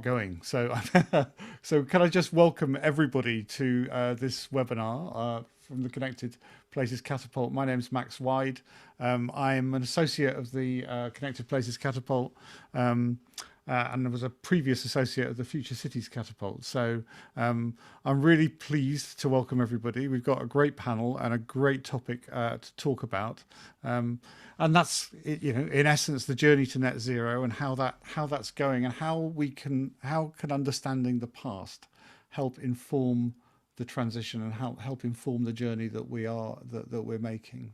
Going. So, so can I just welcome everybody to this webinar from the Connected Places Catapult. My name is Max Wide. I'm an associate of the Connected Places Catapult, and I was a previous associate of the Future Cities Catapult. So I'm really pleased to welcome everybody. We've got a great panel and a great topic to talk about. And that's, you know, in essence, the journey to net zero and how that's going, and how can understanding the past help inform the transition and help inform the journey that we're making.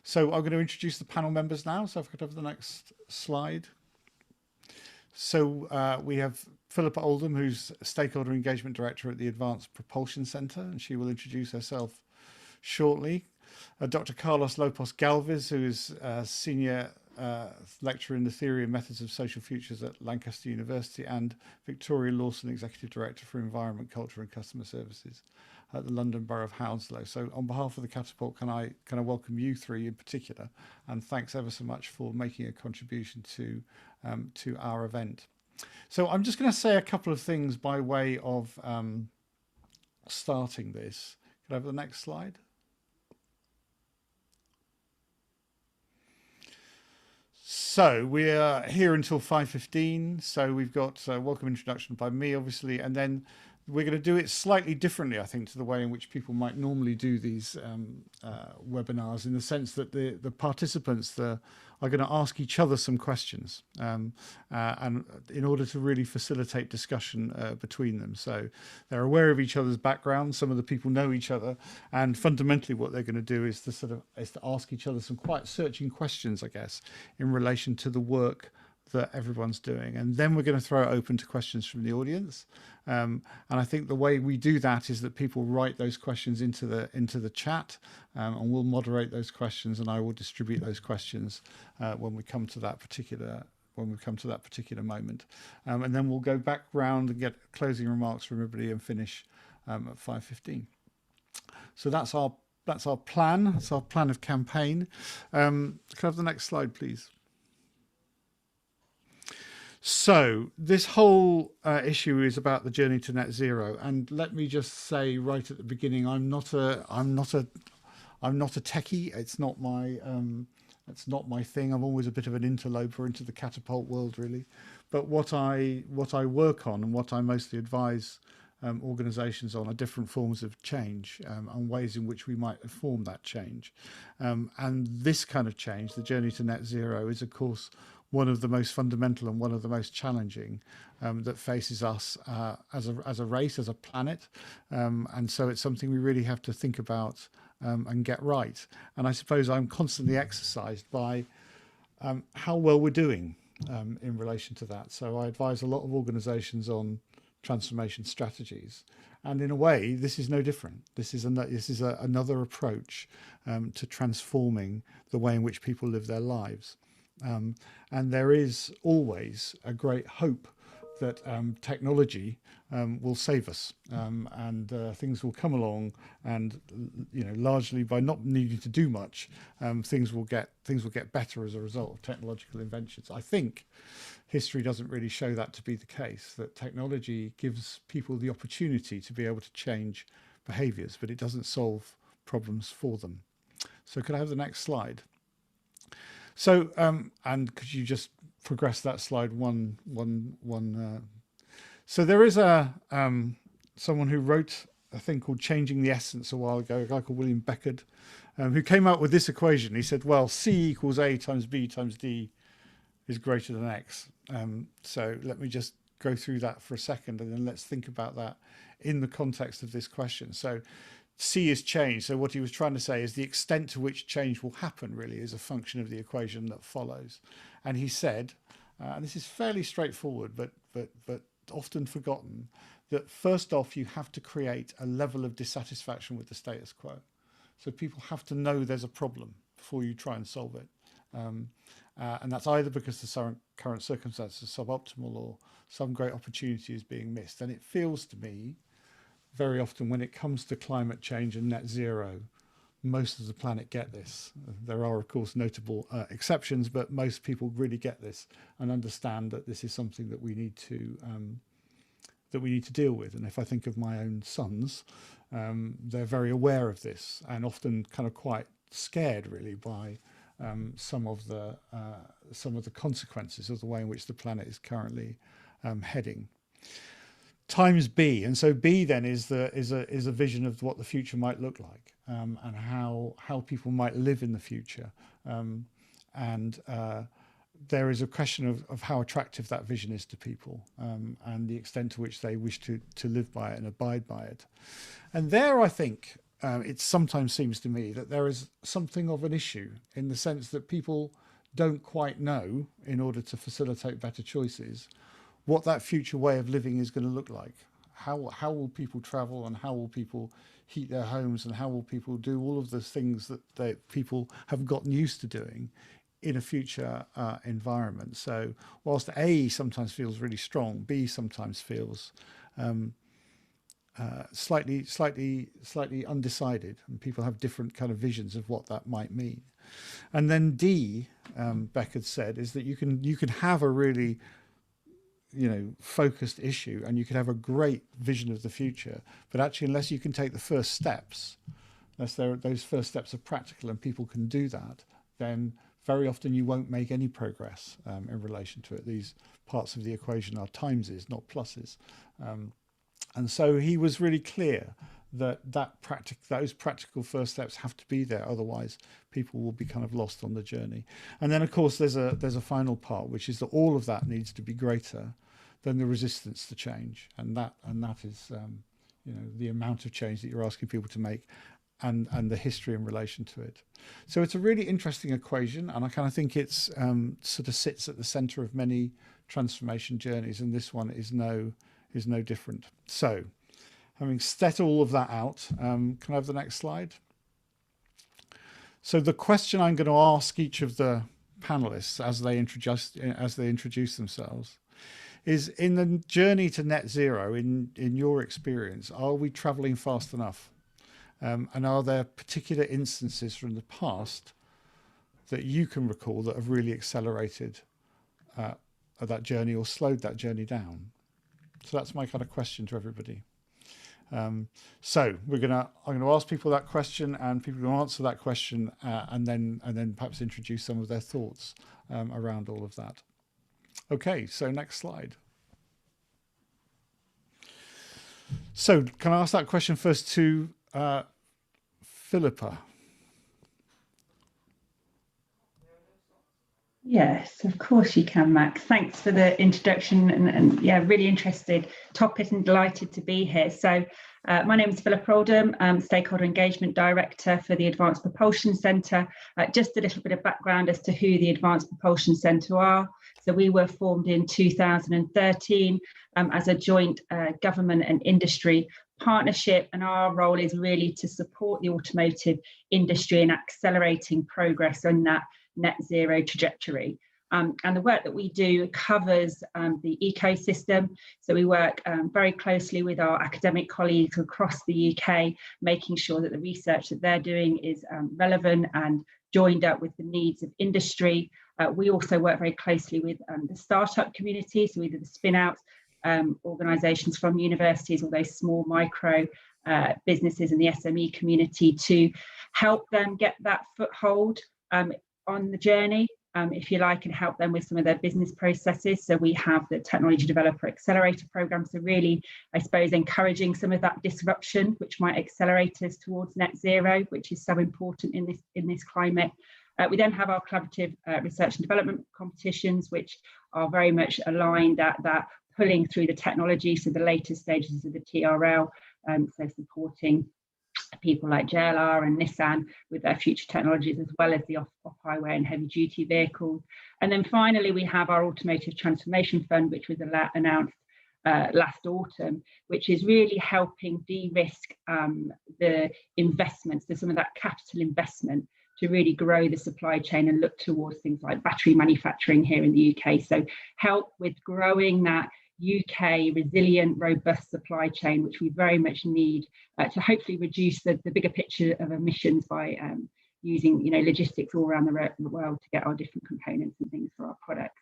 So I'm going to introduce the panel members now. So if I could have the next slide. So we have Philippa Oldham, who's Stakeholder Engagement Director at the Advanced Propulsion Centre, and she will introduce herself shortly. Dr. Carlos Lopez-Galviz, who is Senior Lecturer in the Theory and Methods of Social Futures at Lancaster University, and Victoria Lawson, Executive Director for Environment, Culture and Customer Services at the London Borough of Hounslow. So on behalf of the Catapult, can I welcome you three in particular, and thanks ever so much for making a contribution to our event. So I'm just going to say a couple of things by way of starting this. Could I have the next slide? So we are here until 5:15. So we've got a welcome introduction by me, obviously, and then we're going to do it slightly differently, I think, to the way in which people might normally do these webinars, in the sense that the participants are going to ask each other some questions, and in order to really facilitate discussion between them. So they're aware of each other's backgrounds. Some of the people know each other, and fundamentally what they're going to do is to ask each other some quite searching questions, I guess, in relation to the work that everyone's doing. And then we're going to throw it open to questions from the audience. And I think the way we do that is that people write those questions into the chat, and we'll moderate those questions, and I will distribute those questions when we come to that particular moment. And then we'll go back round and get closing remarks from everybody and finish at 5:15. So that's our plan. That's our plan of campaign. Can I have the next slide, please? So this whole issue is about the journey to net zero, and let me just say right at the beginning, I'm not a techie. It's not my thing. I'm always a bit of an interloper into the catapult world, really. But what I work on and what I mostly advise organisations on are different forms of change, and ways in which we might inform that change. And this kind of change, the journey to net zero, is of course one of the most fundamental and one of the most challenging that faces us as a race, as a planet. And so it's something we really have to think about and get right. And I suppose I'm constantly exercised by how well we're doing in relation to that. So I advise a lot of organisations on transformation strategies. And in a way, this is no different. This is another approach to transforming the way in which people live their lives. And there is always a great hope that technology will save us, and things will come along, and largely by not needing to do much, things will get better as a result of technological inventions. I think history doesn't really show that to be the case, that technology gives people the opportunity to be able to change behaviours, but it doesn't solve problems for them. So could I have the next slide? So, and could you just progress that slide one? So there is someone who wrote a thing called Changing the Essence a while ago, a guy called William Beckard, who came up with this equation. He said, well, C equals A times B times D is greater than X. So let me just go through that for a second, and then let's think about that in the context of this question. So C is change. So what he was trying to say is the extent to which change will happen really is a function of the equation that follows. And he said, and this is fairly straightforward, but often forgotten, that first off, you have to create a level of dissatisfaction with the status quo. So people have to know there's a problem before you try and solve it. And that's either because the current circumstances are suboptimal or some great opportunity is being missed. And it feels to me very often when it comes to climate change and net zero, most of the planet get this. There are, of course, notable exceptions, but most people really get this and understand that this is something that we need to deal with. And if I think of my own sons, they're very aware of this and often kind of quite scared, really, by some of the consequences of the way in which the planet is currently heading. Times B, and so B then is a vision of what the future might look like, and how people might live in the future, and there is a question of how attractive that vision is to people, and the extent to which they wish to live by it and abide by it. And there, I think, it sometimes seems to me that there is something of an issue in the sense that people don't quite know, in order to facilitate better choices, what that future way of living is going to look like. How will people travel, and how will people heat their homes, and how will people do all of those things that people have gotten used to doing in a future environment. So whilst A sometimes feels really strong, B sometimes feels slightly undecided, and people have different kind of visions of what that might mean. And then D, Beck had said, is that you can have a really focused issue, and you can have a great vision of the future, but actually unless you can take the first steps, unless those first steps are practical and people can do that, then very often you won't make any progress in relation to it. These parts of the equation are timeses, not pluses. And so he was really clear that those practical first steps have to be there, otherwise people will be kind of lost on the journey. And then, of course, there's a final part, which is that all of that needs to be greater than the resistance to change, and that is the amount of change that you're asking people to make, and the history in relation to it. So it's a really interesting equation, and I kind of think it's sort of sits at the center of many transformation journeys, and this one is no different. So, having set all of that out, can I have the next slide? So the question I'm going to ask each of the panelists as they introduce themselves is, in the journey to net zero, in your experience, are we traveling fast enough? And are there particular instances from the past that you can recall that have really accelerated that journey or slowed that journey down? So that's my kind of question to everybody. So I'm going to ask people that question, and people will answer that question, and then perhaps introduce some of their thoughts around all of that. Okay, so next slide. So can I ask that question first to Philippa? Yes, of course you can, Max. Thanks for the introduction, and yeah, really interested topic and delighted to be here. So my name is Philippa Oldham. I'm Stakeholder Engagement Director for the Advanced Propulsion Centre. Just a little bit of background as to who the Advanced Propulsion Centre are. So we were formed in 2013 as a joint government and industry partnership, and our role is really to support the automotive industry in accelerating progress on that net zero trajectory. And the work that we do covers the ecosystem. So we work very closely with our academic colleagues across the UK, making sure that the research that they're doing is relevant and joined up with the needs of industry. We also work very closely with the startup community, so either the spin-outs, organisations from universities, or those small micro businesses in the SME community, to help them get that foothold on the journey, if you like, and help them with some of their business processes. So we have the Technology Developer Accelerator Programme, so really, I suppose, encouraging some of that disruption, which might accelerate us towards net zero, which is so important in this climate. We then have our collaborative research and development competitions, which are very much aligned at that, pulling through the technology, so the later stages of the TRL, so supporting people like JLR and Nissan with their future technologies, as well as the off-highway and heavy-duty vehicles. And then finally, we have our Automotive Transformation Fund, which was announced last autumn, which is really helping de-risk the investments, so some of that capital investment, to really grow the supply chain and look towards things like battery manufacturing here in the UK. So help with growing that UK resilient, robust supply chain, which we very much need to hopefully reduce the bigger picture of emissions by using logistics all around the world to get our different components and things for our products.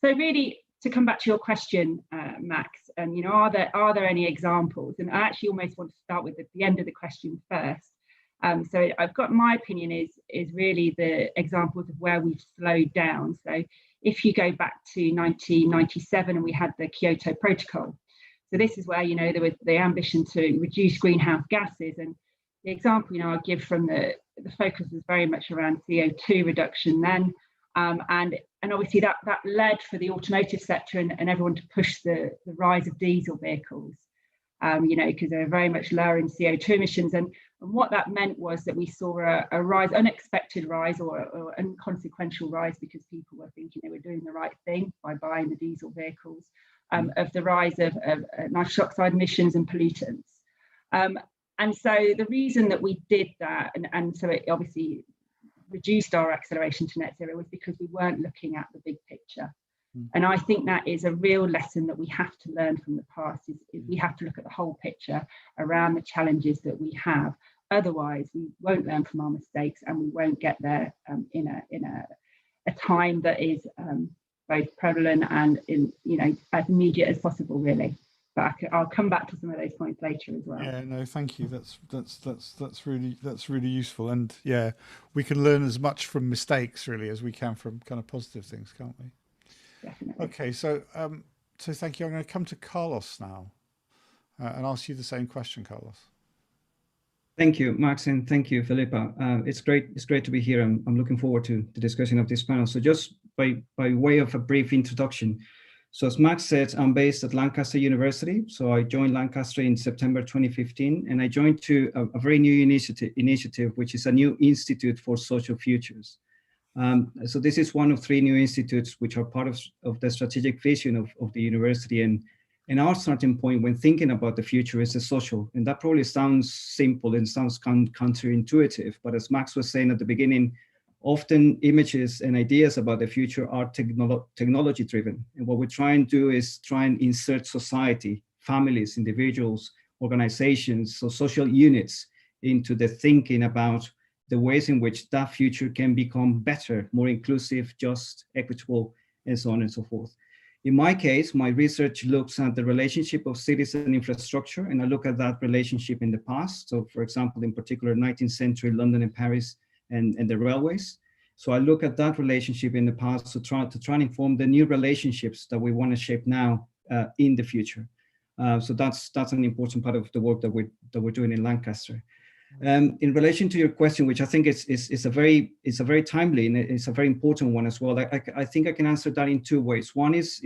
So really, to come back to your question, Max, and are there any examples? And I actually almost want to start with the end of the question first. So I've got, my opinion is really the examples of where we've slowed down. So if you go back to 1997 and we had the Kyoto Protocol, so this is where there was the ambition to reduce greenhouse gases, and the example I give from the focus was very much around CO2 reduction then, and obviously that led for the automotive sector and everyone to push the rise of diesel vehicles, because they're very much lower in CO2 emissions. And what that meant was that we saw a rise, unexpected rise or inconsequential rise, because people were thinking they were doing the right thing by buying the diesel vehicles, of the rise of nitrous oxide emissions and pollutants. And so the reason that we did that, and so it obviously reduced our acceleration to net zero, was because we weren't looking at the big picture. And I think that is a real lesson that we have to learn from the past, is we have to look at the whole picture around the challenges that we have. Otherwise, we won't learn from our mistakes, and we won't get there in a time that is both prevalent and as immediate as possible, really. But I'll come back to some of those points later as well. Yeah, no, thank you. That's really useful, and yeah, we can learn as much from mistakes really as we can from kind of positive things, can't we? Definitely. Okay, so thank you. I'm going to come to Carlos now and ask you the same question, Carlos. Thank you, Max, and thank you, Philippa. It's great to be here. I'm looking forward to the discussion of this panel. So just by way of a brief introduction. So as Max said, I'm based at Lancaster University. So I joined Lancaster in September 2015, and I joined to a very new initiative, which is a new Institute for Social Futures. So this is one of 3 new institutes which are part of the strategic vision of the university. And our starting point when thinking about the future is the social. And that probably sounds simple and sounds counterintuitive. But as Max was saying at the beginning, often images and ideas about the future are technology driven. And what we try and do is try and insert society, families, individuals, organizations, so social units into the thinking about the ways in which that future can become better, more inclusive, just, equitable, and so on and so forth. In my case, my research looks at the relationship of cities and infrastructure, and I look at that relationship in the past. So for example, in particular, 19th century London and Paris and the railways. So I look at that relationship in the past to try and inform the new relationships that we want to shape now in the future. So that's an important part of the work that we're doing in Lancaster. In relation to your question, which I think is a very timely and it's a very important one as well. I think I can answer that in 2 ways. One is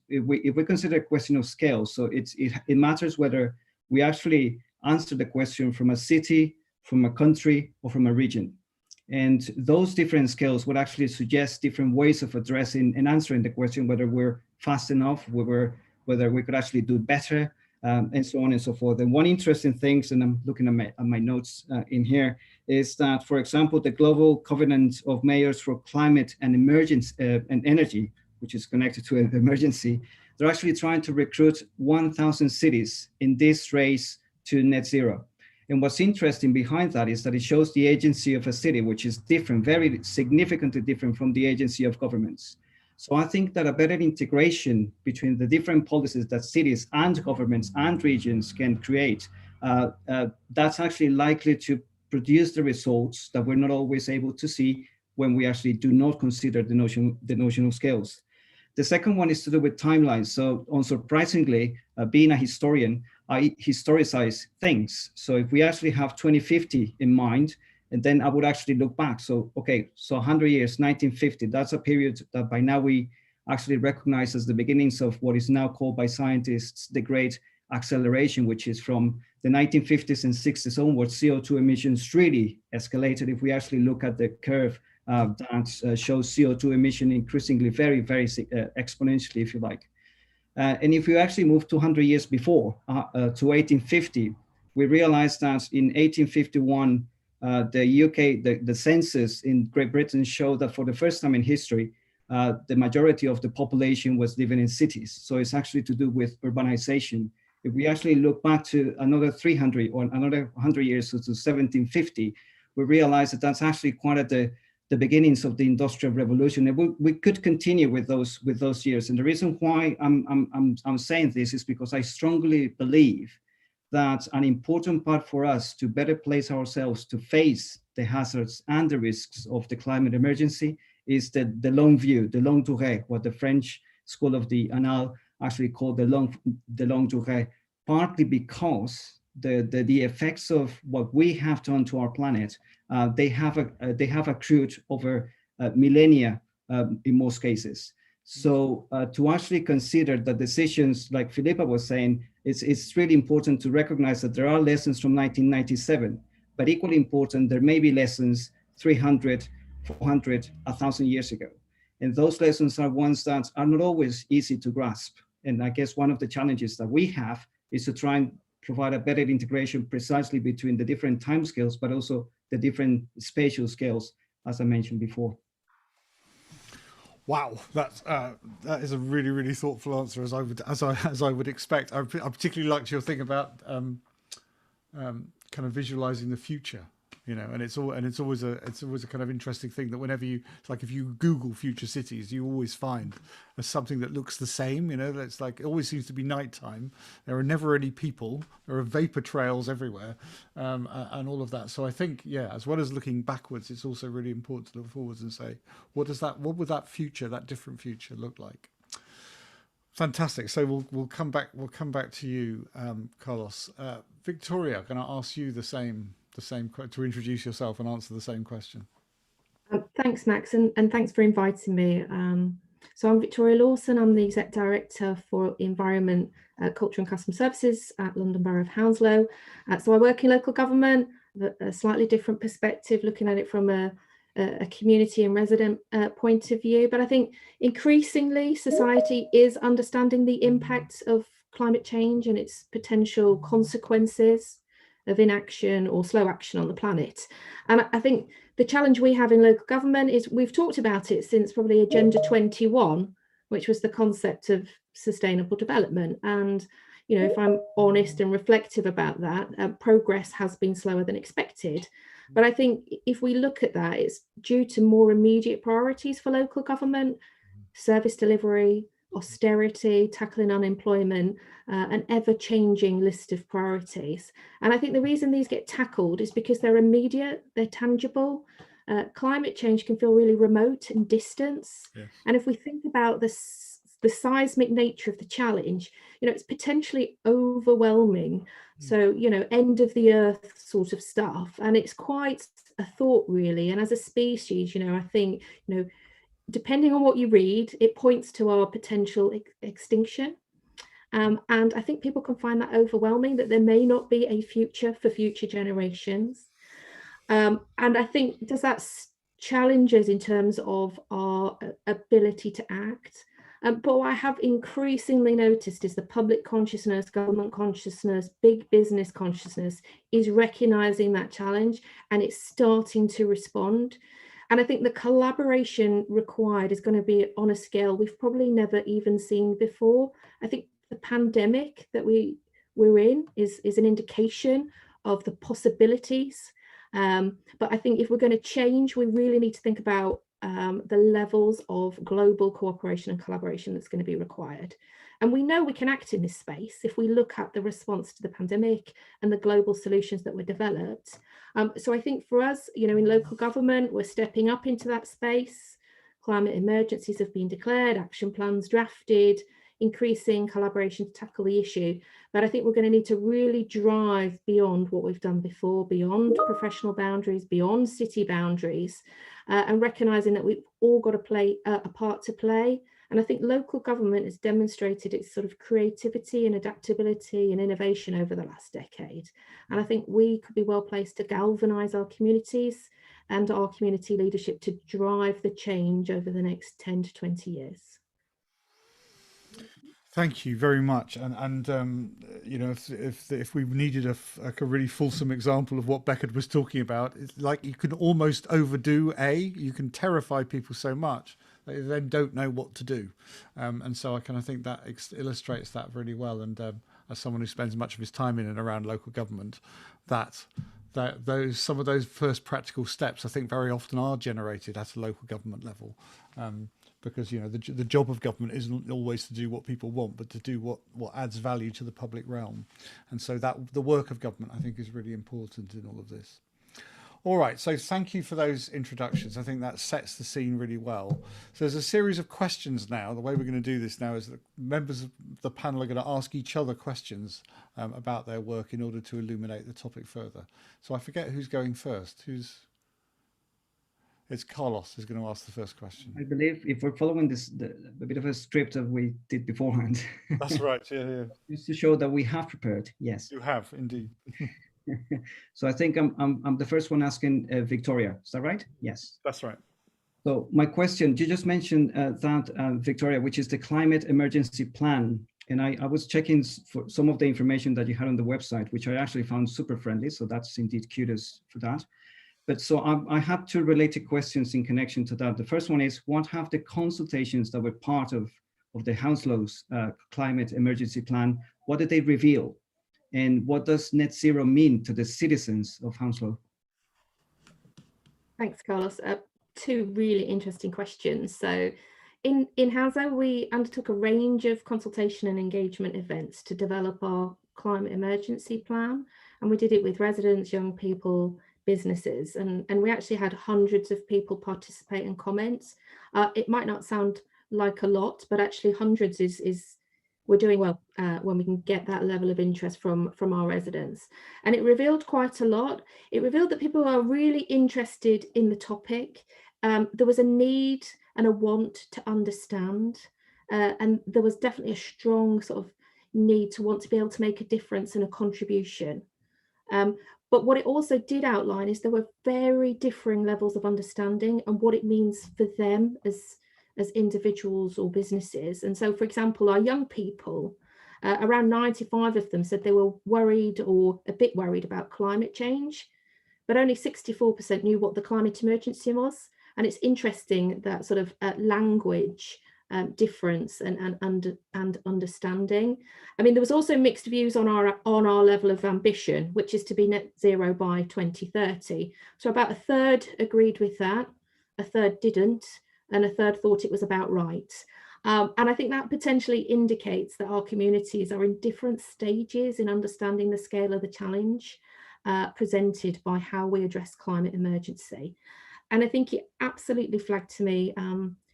if we consider a question of scale, so it matters whether we actually answer the question from a city, from a country, or from a region. And those different scales would actually suggest different ways of addressing and answering the question, whether we're fast enough, whether we could actually do better, and so on and so forth. And one interesting thing, and I'm looking at my notes in here, is that, for example, the Global Covenant of Mayors for Climate and Emergency and Energy, which is connected to an emergency, they're actually trying to recruit 1,000 cities in this race to net zero. And what's interesting behind that is that it shows the agency of a city, which is different, very significantly different from the agency of governments. So I think that a better integration between the different policies that cities and governments and regions can create, that's actually likely to produce the results that we're not always able to see when we actually do not consider the notion of scales. The second one is to do with timelines. So unsurprisingly, being a historian, I historicize things. So if we actually have 2050 in mind, and then I would actually look back. So, okay, so 100 years, 1950, that's a period that by now we actually recognize as the beginnings of what is now called by scientists the Great Acceleration, which is from the 1950s and 60s onwards, CO2 emissions really escalated. If we actually look at the curve that shows CO2 emission increasingly very, very exponentially, if you like. And if you actually move 200 years before, to 1850, we realized that in 1851, the UK, the census in Great Britain showed that for the first time in history, the majority of the population was living in cities. So it's actually to do with urbanization. If we actually look back to another 300 or another 100 years, so to 1750, we realize that that's actually quite at the beginnings of the Industrial Revolution. And we could continue with those years. And the reason why I'm saying this is because I strongly believe that an important part for us to better place ourselves to face the hazards and the risks of the climate emergency is the long view, the longue durée, what the French School of the Annales actually called the longue durée, partly because the effects of what we have done to our planet, they have accrued over millennia in most cases. So to actually consider the decisions, like Philippa was saying, it's really important to recognize that there are lessons from 1997, but equally important, there may be lessons 300, 400, 1,000 years ago. And those lessons are ones that are not always easy to grasp. And I guess one of the challenges that we have is to try and provide a better integration precisely between the different time scales, but also the different spatial scales, as I mentioned before. Wow, that is a really, really thoughtful answer, as I would expect. I particularly liked your thing about kind of visualizing the future, you know, and it's always a kind of interesting thing that whenever it's like if you Google future cities, you always find something that looks the same, you know. That's like, it always seems to be nighttime. There are never any people. There are vapor trails everywhere, and all of that. So I think, yeah, as well as looking backwards, it's also really important to look forwards and say, what would that future, that different future, look like? Fantastic. So we'll come back to you, Carlos. Victoria, can I ask you the same to introduce yourself and answer the same question? Thanks, Max, and thanks for inviting me. So I'm Victoria Lawson. I'm the Exec Director for Environment, Culture and Customer Services at London Borough of Hounslow. So I work in local government, a slightly different perspective, looking at it from a community and resident point of view. But I think increasingly society is understanding the impacts of climate change and its potential consequences of inaction or slow action on the planet. And I think the challenge we have in local government is we've talked about it since probably Agenda 21, which was the concept of sustainable development. And, you know, if I'm honest and reflective about that, progress has been slower than expected. But I think if we look at that, it's due to more immediate priorities for local government, service delivery, austerity, tackling unemployment, an ever-changing list of priorities. And I think the reason these get tackled is because they're immediate, they're tangible. Climate change can feel really remote and distant. Yes. And if we think about the seismic nature of the challenge, you know, it's potentially overwhelming. So, you know, end of the earth sort of stuff. And it's quite a thought, really. And as a species, you know, I think, you know, depending on what you read, it points to our potential extinction. And I think people can find that overwhelming, that there may not be a future for future generations. And I think, does that challenge us in terms of our ability to act? But what I have increasingly noticed is the public consciousness, government consciousness, big business consciousness is recognizing that challenge, and it's starting to respond. And I think the collaboration required is going to be on a scale we've probably never even seen before. I think the pandemic that we're in is an indication of the possibilities. But I think if we're going to change, we really need to think about the levels of global cooperation and collaboration that's going to be required. And we know we can act in this space if we look at the response to the pandemic and the global solutions that were developed. So I think for us, you know, in local government, we're stepping up into that space. Climate emergencies have been declared, action plans drafted, increasing collaboration to tackle the issue. But I think we're going to need to really drive beyond what we've done before, beyond professional boundaries, beyond city boundaries, and recognizing that we've all got to play a part to play. And I think local government has demonstrated its sort of creativity and adaptability and innovation over the last decade. And I think we could be well placed to galvanize our communities and our community leadership to drive the change over the next 10 to 20 years. Thank you very much. And you know, if we needed a really fulsome example of what Beckett was talking about, it's like you can almost overdo you can terrify people so much they then don't know what to do. And so I kind of think that illustrates that really well. And as someone who spends much of his time in and around local government, that some of those first practical steps I think very often are generated at a local government level, because the job of government isn't always to do what people want, but to do what adds value to the public realm. And so that the work of government I think is really important in all of this. All right, so thank you for those introductions. I think that sets the scene really well. So there's a series of questions now. The way we're going to do this now is that members of the panel are going to ask each other questions about their work in order to illuminate the topic further. So I forget who's going first. It's Carlos who's going to ask the first question. I believe if we're following a bit of a script that we did beforehand. That's right, yeah. Just to show that we have prepared, yes. You have, indeed. So I think I'm the first one asking Victoria. Is that right? Yes. That's right. So my question, you just mentioned Victoria, which is the climate emergency plan. And I was checking for some of the information that you had on the website, which I actually found super friendly. So that's indeed kudos for that. But so I had two related questions in connection to that. The first one is, what have the consultations that were part of the Hounslow's climate emergency plan, what did they reveal? And what does net zero mean to the citizens of Hounslow? Thanks, Carlos. Two really interesting questions. So in Hounslow, we undertook a range of consultation and engagement events to develop our climate emergency plan. And we did it with residents, young people, businesses, and we actually had hundreds of people participate and comment. It might not sound like a lot, but actually hundreds is we're doing well when we can get that level of interest from our residents. And it revealed quite a lot. It revealed that people are really interested in the topic. There was a need and a want to understand. And there was definitely a strong sort of need to want to be able to make a difference and a contribution. But what it also did outline is there were very differing levels of understanding and what it means for them as individuals or businesses. And so, for example, our young people, around 95 of them said they were worried or a bit worried about climate change, but only 64% knew what the climate emergency was. And it's interesting that sort of language difference and understanding. I mean, there was also mixed views on our level of ambition, which is to be net zero by 2030. So about a third agreed with that, a third didn't, and a third thought it was about right. And I think that potentially indicates that our communities are in different stages in understanding the scale of the challenge presented by how we address climate emergency. And I think it absolutely flagged to me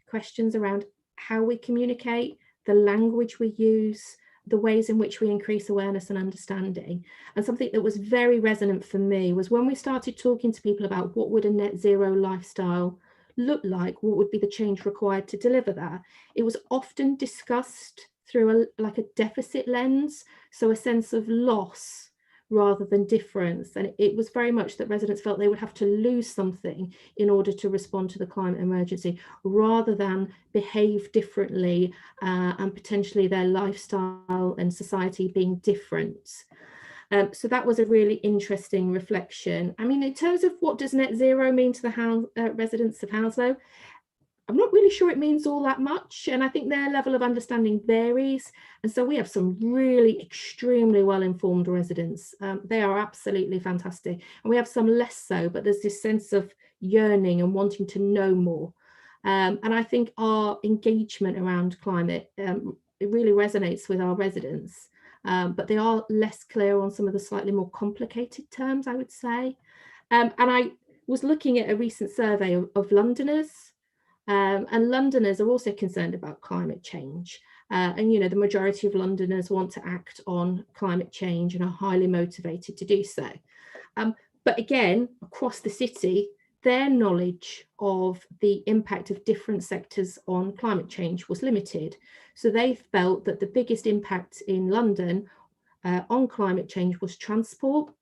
questions around how we communicate, the language we use, the ways in which we increase awareness and understanding. And something that was very resonant for me was when we started talking to people about what would a net zero lifestyle look like, what would be the change required to deliver that, it was often discussed through a deficit lens, so a sense of loss rather than difference. And it was very much that residents felt they would have to lose something in order to respond to the climate emergency, rather than behave differently and potentially their lifestyle and society being different. So that was a really interesting reflection. I mean, in terms of what does net zero mean to the residents of Hounslow, I'm not really sure it means all that much. And I think their level of understanding varies. And so we have some really extremely well-informed residents. They are absolutely fantastic. And we have some less so, but there's this sense of yearning and wanting to know more. And I think our engagement around climate, it really resonates with our residents. But they are less clear on some of the slightly more complicated terms, I would say. And I was looking at a recent survey of Londoners, and Londoners are also concerned about climate change. And, you know, the majority of Londoners want to act on climate change and are highly motivated to do so. But again, across the city, their knowledge of the impact of different sectors on climate change was limited. So they felt that the biggest impact in London on climate change was transport.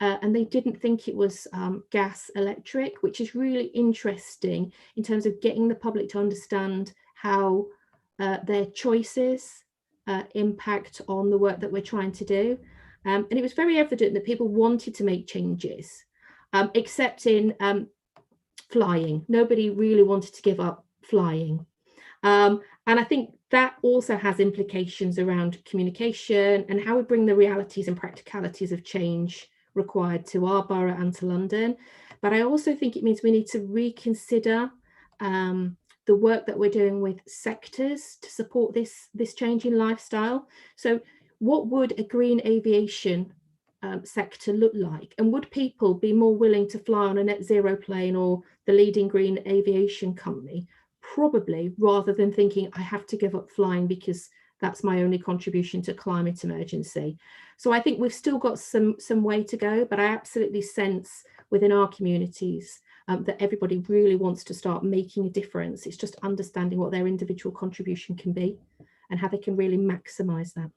And they didn't think it was gas, electric, which is really interesting in terms of getting the public to understand how their choices impact on the work that we're trying to do. And it was very evident that people wanted to make changes, except in flying. Nobody really wanted to give up flying. And I think that also has implications around communication and how we bring the realities and practicalities of change required to our borough and to London. But I also think it means we need to reconsider the work that we're doing with sectors to support this changing lifestyle. So what would a green aviation sector look like? And would people be more willing to fly on a net zero plane or the leading green aviation company? Probably, rather than thinking I have to give up flying because that's my only contribution to climate emergency. So I think we've still got some way to go, but I absolutely sense within our communities that everybody really wants to start making a difference. It's just understanding what their individual contribution can be and how they can really maximise that.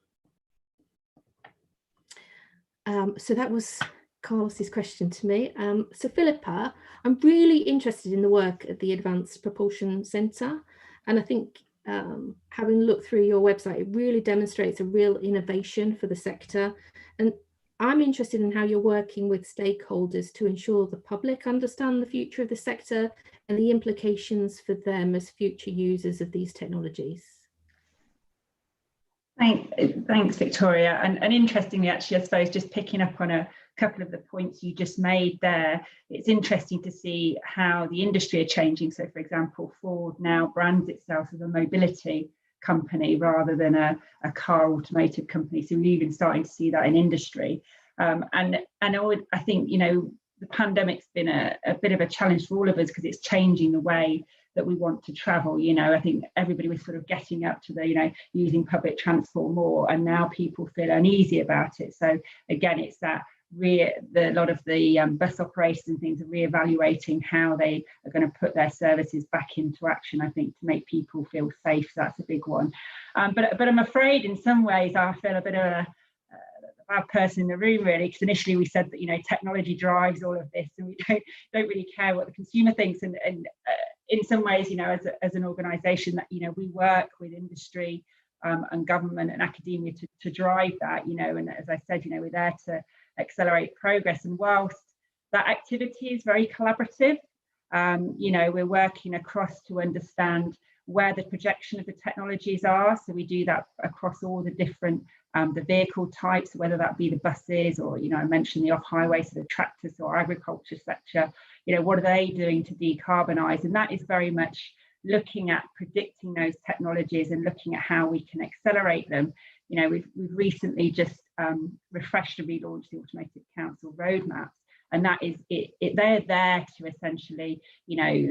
So that was Carlos's question to me. So Philippa, I'm really interested in the work at the Advanced Propulsion Centre, and I think having looked through your website, it really demonstrates a real innovation for the sector. And I'm interested in how you're working with stakeholders to ensure the public understand the future of the sector and the implications for them as future users of these technologies. Thanks, Victoria. And interestingly, actually, I suppose just picking up on a couple of the points you just made there, it's interesting to see how the industry are changing. So, for example, Ford now brands itself as a mobility company rather than a car automotive company. So we're even starting to see that in industry. And I think, you know, the pandemic's been a bit of a challenge for all of us because it's changing the way that we want to travel. You know, I think everybody was sort of getting up to the, you know, using public transport more, and now people feel uneasy about it. So again, it's that a lot of the bus operators and things are reevaluating how they are going to put their services back into action, I think, to make people feel safe. So that's a big one. But I'm afraid in some ways I feel a bit of a bad person in the room, really, because initially we said that, you know, technology drives all of this and we don't really care what the consumer thinks. And in some ways, you know, as an organisation that, you know, we work with industry and government and academia to drive that, you know, and as I said, you know, we're there to accelerate progress. And whilst that activity is very collaborative, you know, we're working across to understand where the projection of the technologies are. So we do that across all the different the vehicle types, whether that be the buses or, you know, I mentioned the off-highway, so the tractors or agriculture sector, you know, what are they doing to decarbonise? And that is very much looking at predicting those technologies and looking at how we can accelerate them. You know, we've recently just refreshed and relaunched the Automotive Council roadmap, and that is they're there to essentially, you know,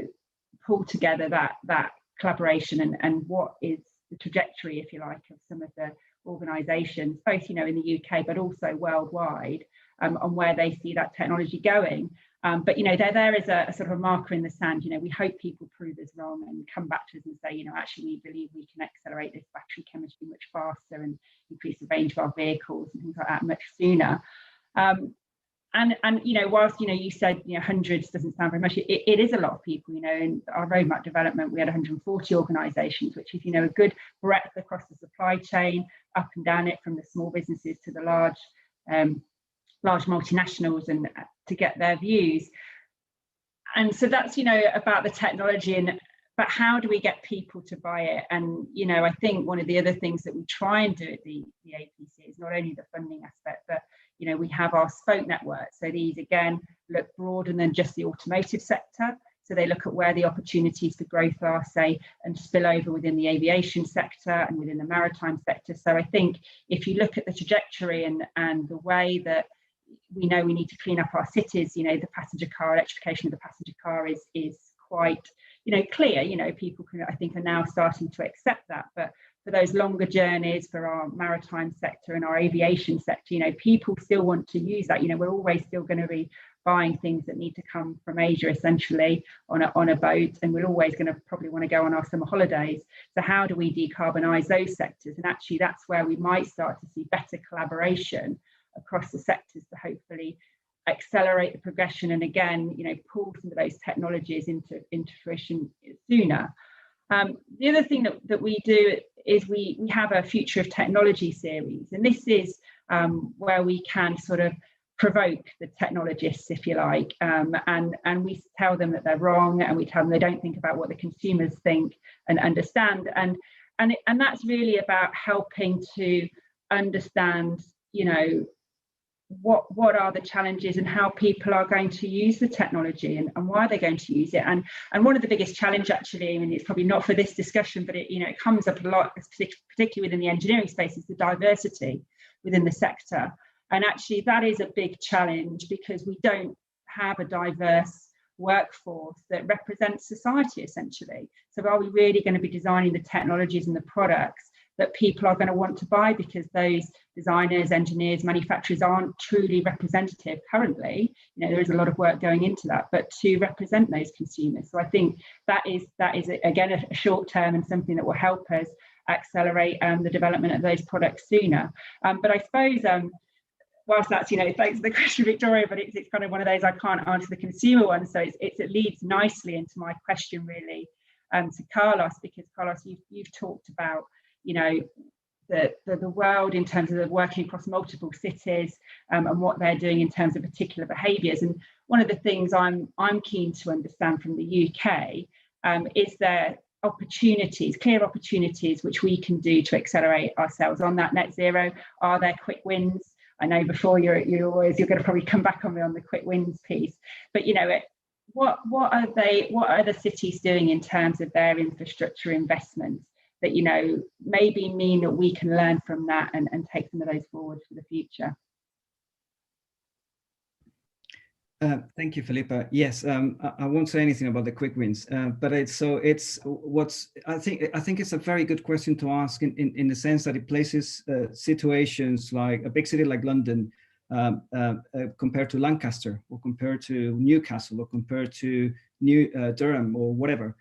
pull together that collaboration and what is the trajectory, if you like, of some of the organisations, both, you know, in the UK but also worldwide, on where they see that technology going. But, you know, they're there as a sort of a marker in the sand. You know, we hope people prove us wrong and come back to us and say, you know, actually we believe we can accelerate this battery chemistry much faster and increase the range of our vehicles and things like that much sooner. And you know, whilst, you know, you said, you know, hundreds doesn't sound very much, it is a lot of people. You know, in our roadmap development, we had 140 organisations, which is, you know, a good breadth across the supply chain, up and down it, from the small businesses to the large multinationals, and to get their views. And so that's, you know, about the technology, but how do we get people to buy it? And, you know, I think one of the other things that we try and do at the APC is not only the funding aspect, but, you know, we have our spoke network. So these, again, look broader than just the automotive sector. So they look at where the opportunities for growth are, say, and spill over within the aviation sector and within the maritime sector. So I think if you look at the trajectory and the way that we know we need to clean up our cities, you know, the passenger car, electrification of the passenger car is quite, you know, clear. You know, people can, I think, are now starting to accept that. But for those longer journeys, for our maritime sector and our aviation sector, you know, people still want to use that. You know, we're always still going to be buying things that need to come from Asia, essentially, on a boat, and we're always going to probably want to go on our summer holidays. So how do we decarbonise those sectors? And actually, that's where we might start to see better collaboration across the sectors to hopefully accelerate the progression, and again, you know, pull some of those technologies into fruition sooner. The other thing that we do is we have a Future of Technology series, and this is where we can sort of provoke the technologists, if you like, and we tell them that they're wrong, and we tell them they don't think about what the consumers think and understand, and that's really about helping to understand, you know, what are the challenges and how people are going to use the technology, and why they're going to use it. And one of the biggest challenge, actually, I mean, it's probably not for this discussion, but it, you know, it comes up a lot, particularly within the engineering space, is the diversity within the sector. And actually that is a big challenge, because we don't have a diverse workforce that represents society, essentially. So are we really going to be designing the technologies and the products that people are going to want to buy, because those designers, engineers, manufacturers aren't truly representative currently? You know, there is a lot of work going into that, but to represent those consumers. So I think that is again a short term, and something that will help us accelerate the development of those products sooner. But I suppose whilst that's, you know, thanks for the question, Victoria, but it's kind of one of those I can't answer the consumer one. So it leads nicely into my question, really, to Carlos, because Carlos, you've talked about, you know, the world in terms of working across multiple cities, and what they're doing in terms of particular behaviours. And one of the things I'm keen to understand from the UK is there opportunities, clear opportunities, which we can do to accelerate ourselves on that net zero? Are there quick wins? I know before you're going to probably come back on me on the quick wins piece, but you know, what are the cities doing in terms of their infrastructure investments that, you know, maybe mean that we can learn from that and take some of those forward for the future? Thank you, Philippa. Yes, I won't say anything about the quick wins, but I think it's a very good question to ask in the sense that it places situations like a big city like London compared to Lancaster, or compared to Newcastle, or compared to Durham, or whatever.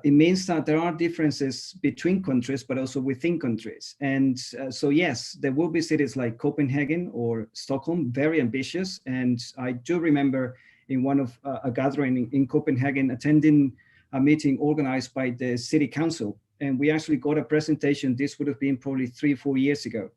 It means that there are differences between countries, but also within countries. And so, yes, there will be cities like Copenhagen or Stockholm, very ambitious. And I do remember in one of a gathering in Copenhagen, attending a meeting organized by the city council. And we actually got a presentation. This would have been probably 3-4 years ago.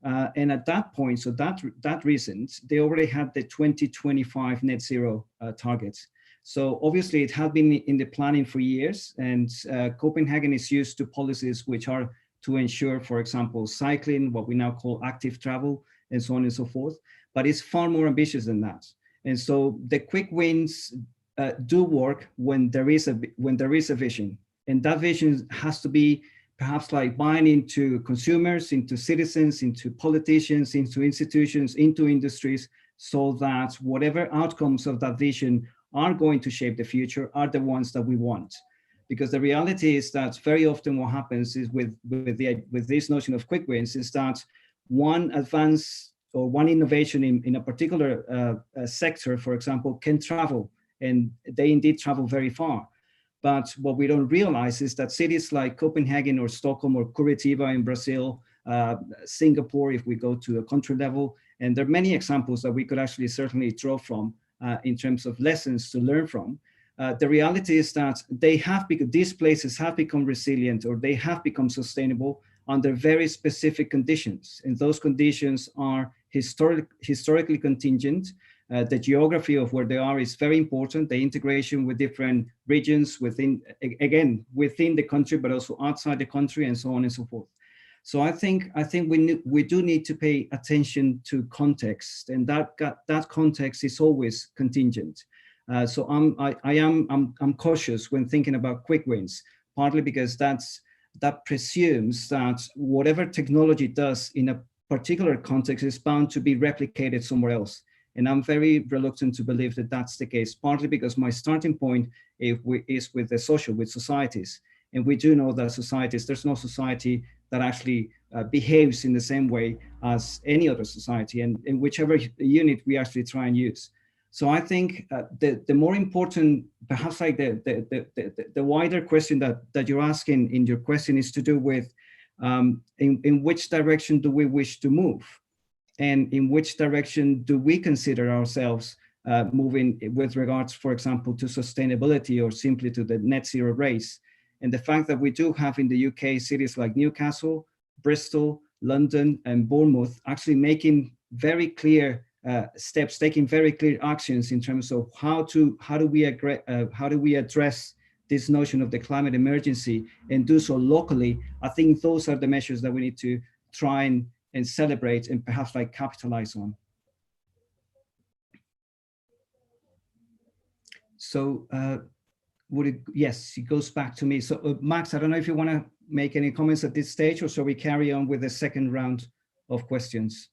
And at that point, so that reasons, they already had the 2025 net zero targets. So obviously it had been in the planning for years, and Copenhagen is used to policies which are to ensure, for example, cycling, what we now call active travel, and so on and so forth. But it's far more ambitious than that. And so the quick wins do work when there is a vision, and that vision has to be perhaps like buying into consumers, into citizens, into politicians, into institutions, into industries, so that whatever outcomes of that vision are going to shape the future are the ones that we want. Because the reality is that very often what happens is with this notion of quick wins is that one advance or one innovation in a particular sector, for example, can travel, and they indeed travel very far. But what we don't realize is that cities like Copenhagen or Stockholm or Curitiba in Brazil, Singapore, if we go to a country level, and there are many examples that we could actually certainly draw from in terms of lessons to learn from. The reality is that these places have become resilient, or they have become sustainable under very specific conditions. And those conditions are historically contingent. The geography of where they are is very important. The integration with different regions within the country, but also outside the country, and so on and so forth. So I think we do need to pay attention to context, and that context is always contingent. So I'm cautious when thinking about quick wins, partly because that presumes that whatever technology does in a particular context is bound to be replicated somewhere else. And I'm very reluctant to believe that that's the case, partly because my starting point is with societies. And we do know that there's no society that actually behaves in the same way as any other society, and in whichever unit we actually try and use. So I think the more important, perhaps like the wider question that you're asking in your question is to do with in which direction do we wish to move? And in which direction do we consider ourselves moving with regards, for example, to sustainability or simply to the net zero race? And the fact that we do have in the UK cities like Newcastle, Bristol, London, and Bournemouth actually making very clear steps, taking very clear actions in terms of how do we address this notion of the climate emergency and do so locally. I think those are the measures that we need to try and celebrate and perhaps like capitalize on. So yes, it goes back to me. So Max, I don't know if you want to make any comments at this stage, or shall we carry on with the second round of questions?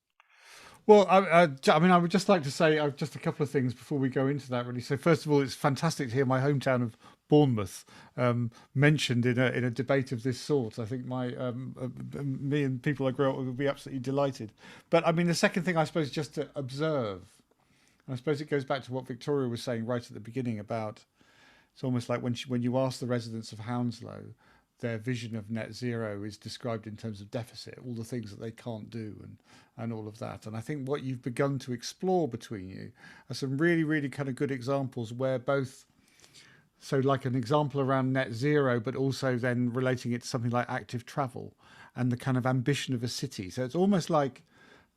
Well, I mean, I would just like to say just a couple of things before we go into that, really. So first of all, it's fantastic to hear my hometown of Bournemouth mentioned in a debate of this sort. I think me and people I grew up with would be absolutely delighted. But I mean, the second thing, I suppose, just to observe, and I suppose it goes back to what Victoria was saying right at the beginning about, it's almost like when you ask the residents of Hounslow, their vision of net zero is described in terms of deficit, all the things that they can't do and all of that. And I think what you've begun to explore between you are some really, really kind of good examples where both, so like an example around net zero, but also then relating it to something like active travel and the kind of ambition of a city. So it's almost like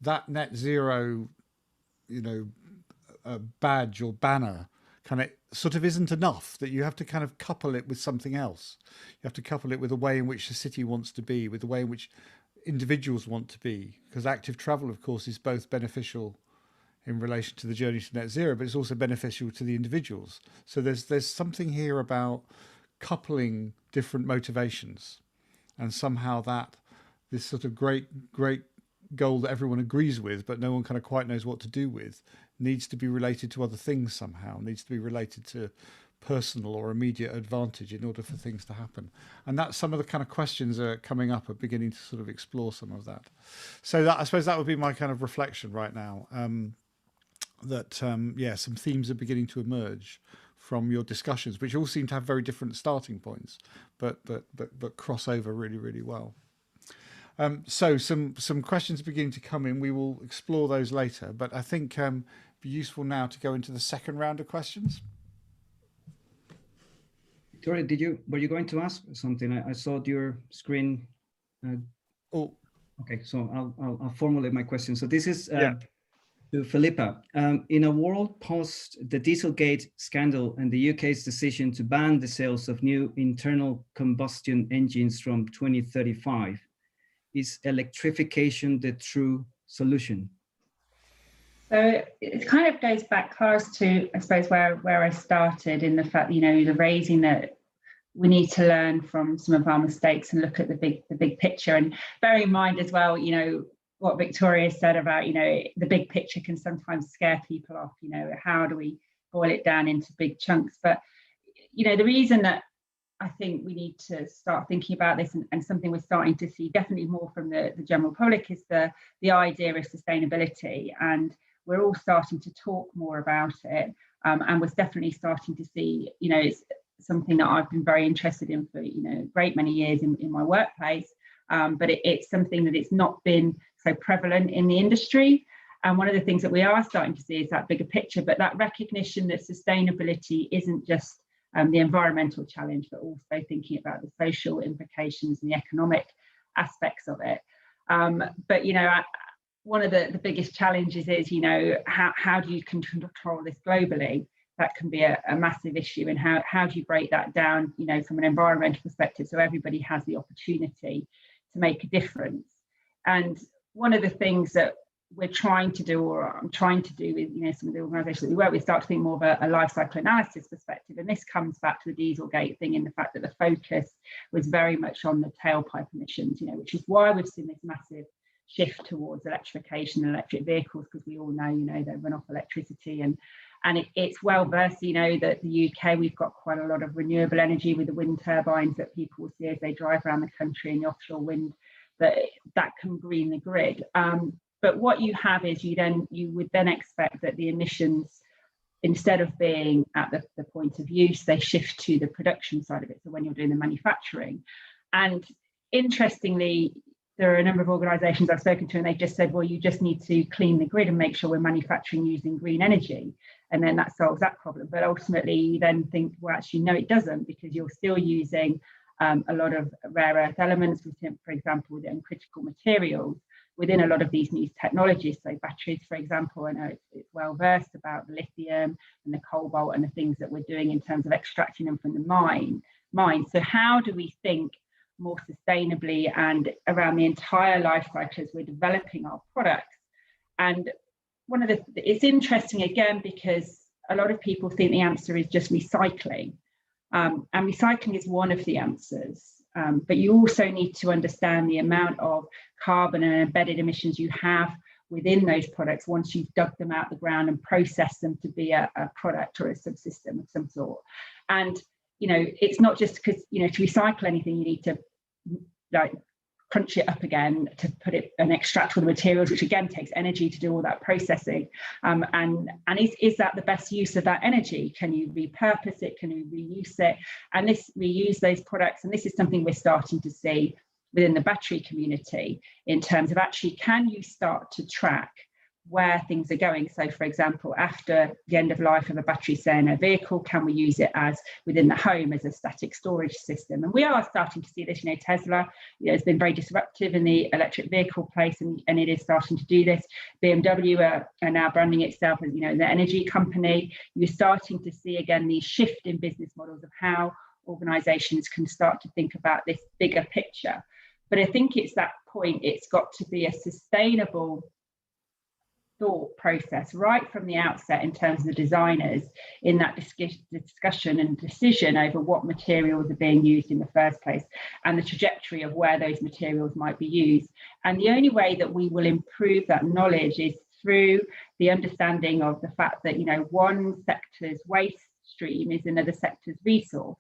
that net zero, badge or banner kind of sort of isn't enough, that you have to kind of couple it with something else. You have to couple it with the way in which the city wants to be, with the way in which individuals want to be, because active travel, of course, is both beneficial in relation to the journey to net zero, but it's also beneficial to the individuals. So there's something here about coupling different motivations, and somehow that this sort of great goal that everyone agrees with, but no one kind of quite knows what to do with, needs to be related to other things somehow, needs to be related to personal or immediate advantage in order for things to happen. And that's some of the kind of questions are coming up, are beginning to sort of explore some of that. So that, I suppose that would be my kind of reflection right now, yeah, some themes are beginning to emerge from your discussions, which all seem to have very different starting points, but cross over really, really well. So some questions are beginning to come in. We will explore those later, but I think it'd be useful now to go into the second round of questions. Victoria, were you going to ask something? I saw your screen. Okay, so I'll formulate my question. So this is to Philippa. In a world post the Dieselgate scandal and the UK's decision to ban the sales of new internal combustion engines from 2035, is electrification the true solution? So it kind of goes back, Carlos, to, I suppose, where I started, in the fact, the raising that we need to learn from some of our mistakes and look at the big picture, and bear in mind as well, what Victoria said about, the big picture can sometimes scare people off. How do we boil it down into big chunks? But the reason that I think we need to start thinking about this, and something we're starting to see definitely more from the general public, is the idea of sustainability. And we're all starting to talk more about it. And we're definitely starting to see, it's something that I've been very interested in for, a great many years in my workplace. But it's something that it's not been so prevalent in the industry. And one of the things that we are starting to see is that bigger picture, but that recognition that sustainability isn't just the environmental challenge, but also thinking about the social implications and the economic aspects of it. But one of the biggest challenges is, how do you control this globally? That can be a massive issue. And how do you break that down, from an environmental perspective, so everybody has the opportunity to make a difference? And one of the things that we're trying to do, or I'm trying to do with some of the organisations that we work with, start to think more of a life cycle analysis perspective. And this comes back to the Dieselgate thing, in the fact that the focus was very much on the tailpipe emissions, which is why we've seen this massive shift towards electrification and electric vehicles, because we all know, they run off electricity. And it's well versed, that the UK, we've got quite a lot of renewable energy with the wind turbines that people will see as they drive around the country, and the offshore wind that can green the grid. But what you have is you would then expect that the emissions, instead of being at the point of use, they shift to the production side of it. So when you're doing the manufacturing. And interestingly, there are a number of organisations I've spoken to, and they've just said, well, you just need to clean the grid and make sure we're manufacturing using green energy, and then that solves that problem. But ultimately, you then think, well, actually, no, it doesn't, because you're still using a lot of rare earth elements, for example, within critical materials. within a lot of these new technologies. So batteries, for example, I know it's well versed about the lithium and the cobalt and the things that we're doing in terms of extracting them from the mine. So how do we think more sustainably and around the entire life cycle as we're developing our products? And it's interesting again, because a lot of people think the answer is just recycling. And recycling is one of the answers. But you also need to understand the amount of carbon and embedded emissions you have within those products once you've dug them out the ground and processed them to be a product or a subsystem of some sort. And, you know, it's not just because, you know, to recycle anything, you need to like crunch it up again to put it and extract all the materials, which again takes energy to do all that processing. And is that the best use of that energy? Can you repurpose it? Can you reuse it? And reuse those products. And this is something we're starting to see within the battery community in terms of actually, can you start to track where things are going? So for example, after the end of life of a battery, say in a vehicle, can we use it as within the home as a static storage system? And we are starting to see this. You know, Tesla, you know, has been very disruptive in the electric vehicle place, and it is starting to do this. BMW are now branding itself as, you know, the energy company. You're starting to see again these shift in business models of how organizations can start to think about this bigger picture. But I think it's that point, it's got to be a sustainable thought process right from the outset in terms of the designers in that discussion and decision over what materials are being used in the first place and the trajectory of where those materials might be used. And the only way that we will improve that knowledge is through the understanding of the fact that, you know, one sector's waste stream is another sector's resource,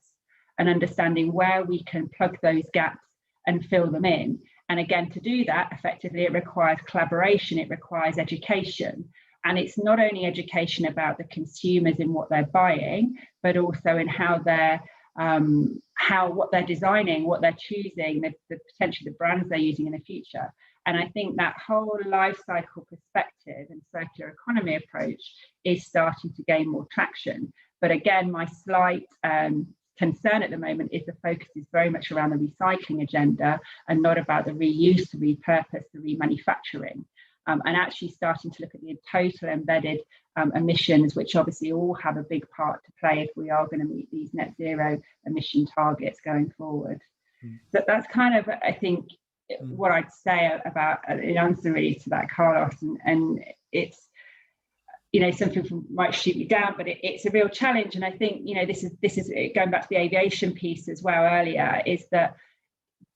and understanding where we can plug those gaps and fill them in. And again, to do that effectively, it requires collaboration, it requires education. And it's not only education about the consumers in what they're buying, but also in how they're what they're designing, what they're choosing, the potentially the brands they're using in the future. And I think that whole life cycle perspective and circular economy approach is starting to gain more traction. But again, my slight concern at the moment is the focus is very much around the recycling agenda and not about the reuse, the repurpose, the remanufacturing, and actually starting to look at the total embedded emissions, which obviously all have a big part to play if we are going to meet these net zero emission targets going forward. But that's kind of, I think, what I'd say about an answer really to that, Carlos, and it's, you know, some people might shoot you down, but it's a real challenge. And I think, you know, this is going back to the aviation piece as well earlier, is that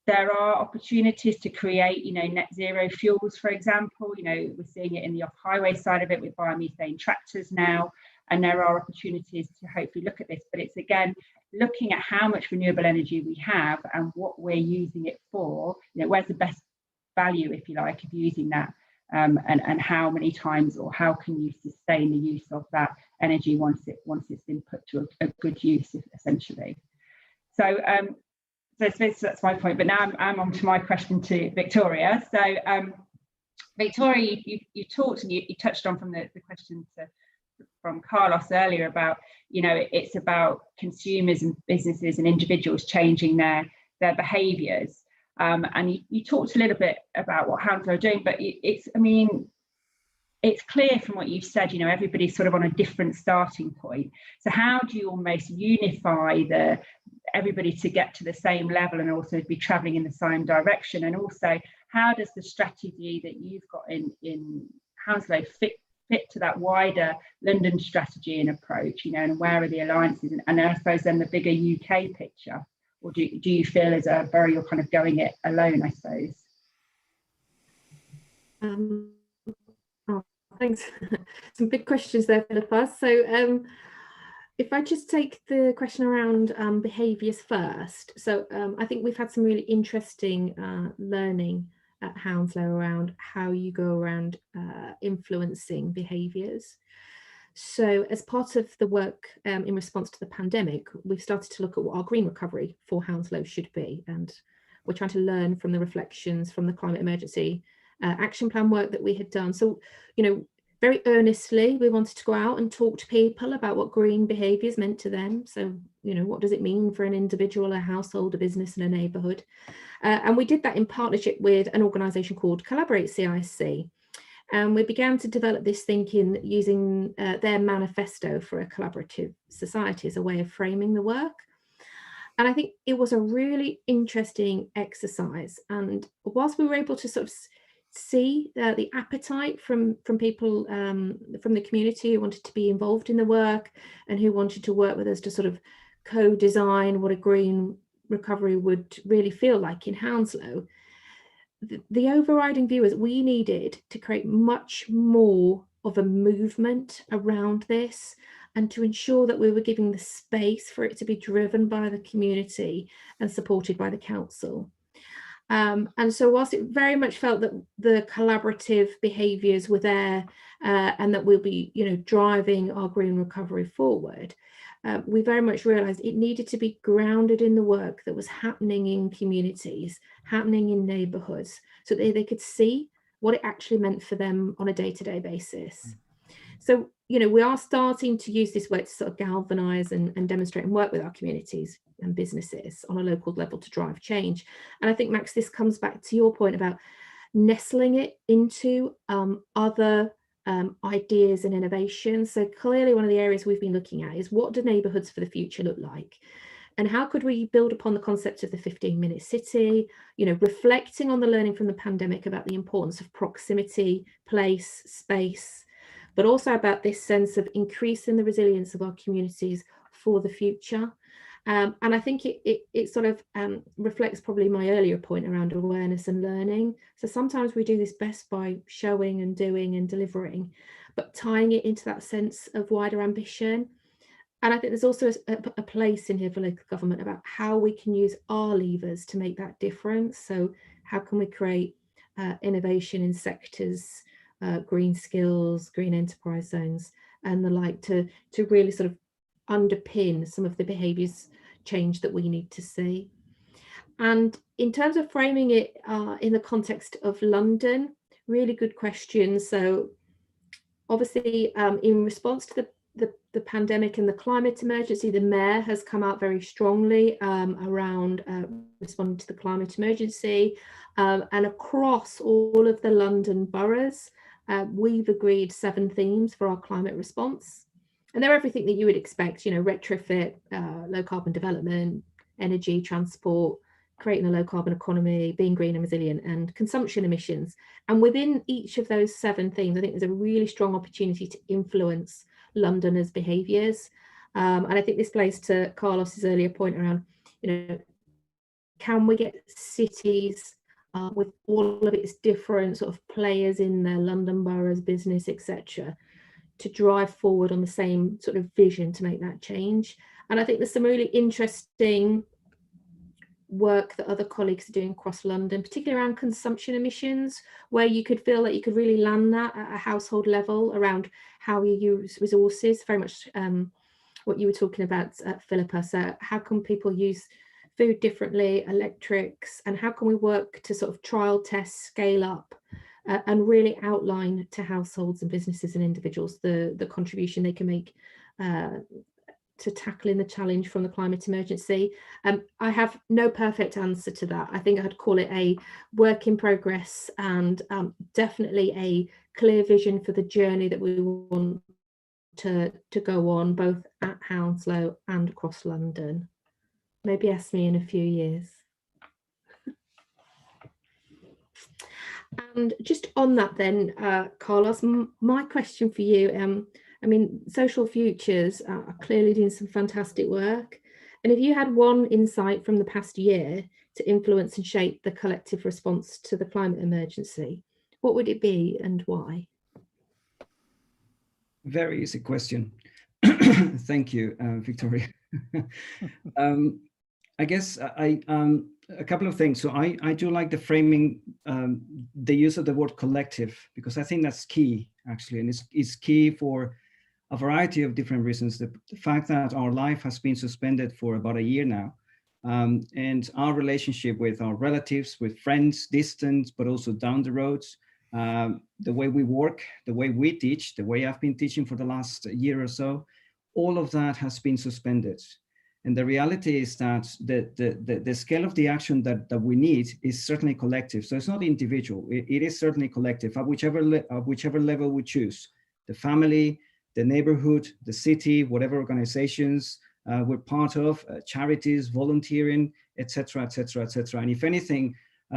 there are opportunities to create, you know, net zero fuels, for example. You know, we're seeing it in the off-highway side of it with biomethane tractors now, and there are opportunities to hopefully look at this. But it's, again, looking at how much renewable energy we have and what we're using it for. You know, where's the best value, if you like, of using that. And how many times, or how can you sustain the use of that energy once it's been put to a good use, essentially. So that's my point. But now I'm on to my question to Victoria. So Victoria, you talked and you touched on from the question from Carlos earlier about, you know, it's about consumers and businesses and individuals changing their behaviours. And you talked a little bit about what Hounslow are doing, but it's clear from what you've said, you know, everybody's sort of on a different starting point. So how do you almost unify everybody to get to the same level and also be traveling in the same direction? And also, how does the strategy that you've got in Hounslow fit to that wider London strategy and approach, you know, and where are the alliances? And I suppose then the bigger UK picture. Or do you feel as a borough you're kind of going it alone, I suppose? Thanks. Some big questions there, Philippa. So if I just take the question around behaviours first. So I think we've had some really interesting learning at Hounslow around how you go around influencing behaviours. So as part of the work in response to the pandemic, we've started to look at what our green recovery for Hounslow should be. And we're trying to learn from the reflections from the climate emergency action plan work that we had done. So, you know, very earnestly, we wanted to go out and talk to people about what green behaviours meant to them. So, you know, what does it mean for an individual, a household, a business and a neighbourhood? And we did that in partnership with an organisation called Collaborate CIC. And we began to develop this thinking using their manifesto for a collaborative society as a way of framing the work. And I think it was a really interesting exercise. And whilst we were able to sort of see the appetite from people from the community who wanted to be involved in the work and who wanted to work with us to sort of co-design what a green recovery would really feel like in Hounslow, the overriding view is we needed to create much more of a movement around this and to ensure that we were giving the space for it to be driven by the community and supported by the council. And so whilst it very much felt that the collaborative behaviours were there and that we'll be, you know, driving our green recovery forward, we very much realised it needed to be grounded in the work that was happening in communities, happening in neighbourhoods, so that they could see what it actually meant for them on a day-to-day basis. So, you know, we are starting to use this work to sort of galvanise and demonstrate and work with our communities and businesses on a local level to drive change. And I think, Max, this comes back to your point about nestling it into other ideas and innovations. So clearly one of the areas we've been looking at is what do neighbourhoods for the future look like? And how could we build upon the concept of the 15-minute city, you know, reflecting on the learning from the pandemic about the importance of proximity, place, space, but also about this sense of increasing the resilience of our communities for the future. And I think it sort of reflects probably my earlier point around awareness and learning. So sometimes we do this best by showing and doing and delivering, but tying it into that sense of wider ambition. And I think there's also a place in here for local government about how we can use our levers to make that difference. So how can we create innovation in sectors, green skills, green enterprise zones, and the like to really sort of underpin some of the behaviours change that we need to see. And in terms of framing it in the context of London, really good question. So obviously in response to the pandemic and the climate emergency, the Mayor has come out very strongly around responding to the climate emergency, and across all of the London boroughs, we've agreed 7 themes for our climate response. And they're everything that you would expect, you know, retrofit, low carbon development, energy, transport, creating a low carbon economy, being green and resilient, and consumption emissions. And within each of those 7 themes, I think there's a really strong opportunity to influence Londoners' behaviours. And I think this plays to Carlos's earlier point around, you know, can we get cities with all of its different sort of players in their London boroughs, business, etc., to drive forward on the same sort of vision to make that change. And I think there's some really interesting work that other colleagues are doing across London, particularly around consumption emissions, where you could feel that you could really land that at a household level around how you use resources, very much what you were talking about, Philippa. So how can people use food differently, electrics, and how can we work to sort of trial test, scale up, and really outline to households and businesses and individuals the contribution they can make to tackling the challenge from the climate emergency. I have no perfect answer to that. I think I'd call it a work in progress, and definitely a clear vision for the journey that we want to go on, both at Hounslow and across London. Maybe ask me in a few years. And just on that then, Carlos, my question for you, I mean, Social Futures are clearly doing some fantastic work. And if you had one insight from the past year to influence and shape the collective response to the climate emergency, what would it be and why? Very easy question. Thank you, Victoria. I guess a couple of things. So I do like the framing, the use of the word collective, because I think that's key, actually. And it's key for a variety of different reasons. The fact that our life has been suspended for about a year now, and our relationship with our relatives, with friends, distant, but also down the roads, the way we work, the way we teach, the way I've been teaching for the last year or so, all of that has been suspended. And the reality is that the scale of the action that we need is certainly collective. So it's not individual, it is certainly collective at whichever level we choose, the family, the neighborhood, the city, whatever organizations we're part of, charities, volunteering, etc., etc., etc. And if anything,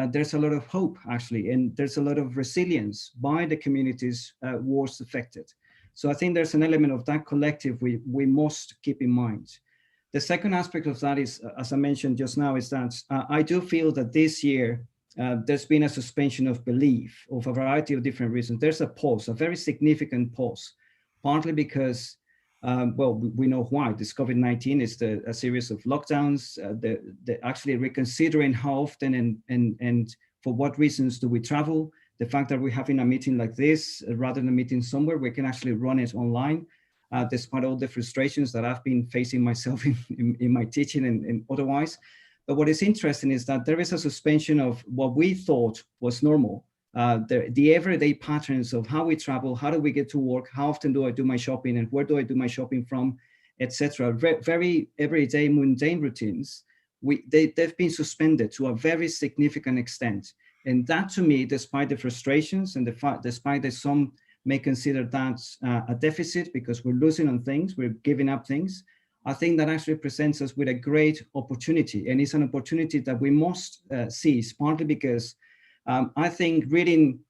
there's a lot of hope actually, and there's a lot of resilience by the communities worst affected. So I think there's an element of that collective we must keep in mind. The second aspect of that is, as I mentioned just now, is that I do feel that this year there's been a suspension of belief of a variety of different reasons. There's a pause, a very significant pause, partly because, well, we know why. This COVID-19 is a series of lockdowns, actually reconsidering how often and for what reasons do we travel. The fact that we're having a meeting like this, rather than a meeting somewhere, we can actually run it online. Despite all the frustrations that I've been facing myself in my teaching and otherwise. But what is interesting is that there is a suspension of what we thought was normal. The everyday patterns of how we travel, how do we get to work, how often do I do my shopping, and where do I do my shopping from, etc. Very everyday mundane routines, they've been suspended to a very significant extent. And that, to me, despite the frustrations and despite that some may consider that a deficit because we're losing on things, we're giving up things, I think that actually presents us with a great opportunity. And it's an opportunity that we must seize, partly because I think reading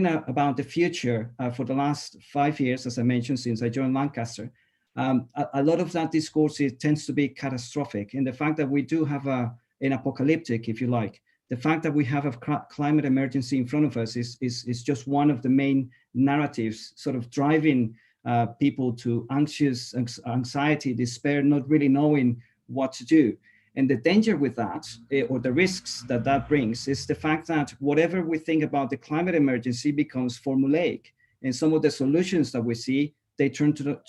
about the future for the last 5 years, as I mentioned, since I joined Lancaster, a lot of that discourse tends to be catastrophic. And the fact that we do have an apocalyptic, if you like, the fact that we have a climate emergency in front of us is just one of the main narratives sort of driving people to anxiety, despair, not really knowing what to do. And the danger with that, or the risks that brings, is the fact that whatever we think about the climate emergency becomes formulaic. And some of the solutions that we see, they turn to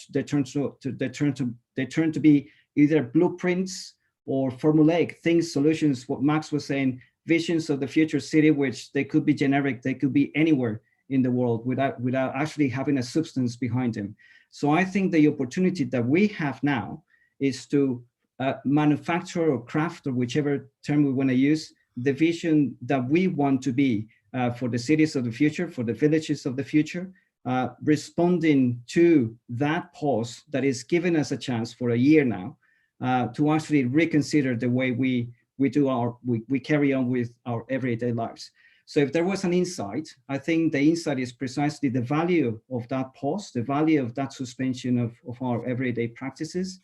be either blueprints or formulaic things, solutions, what Max was saying, visions of the future city, which they could be generic, they could be anywhere in the world without actually having a substance behind them. So I think the opportunity that we have now is to manufacture or craft, or whichever term we want to use, the vision that we want to be for the cities of the future, for the villages of the future, responding to that pause that is giving us a chance for a year now to actually reconsider the way we carry on with our everyday lives. So if there was an insight, I think the insight is precisely the value of that pause, the value of that suspension of our everyday practices.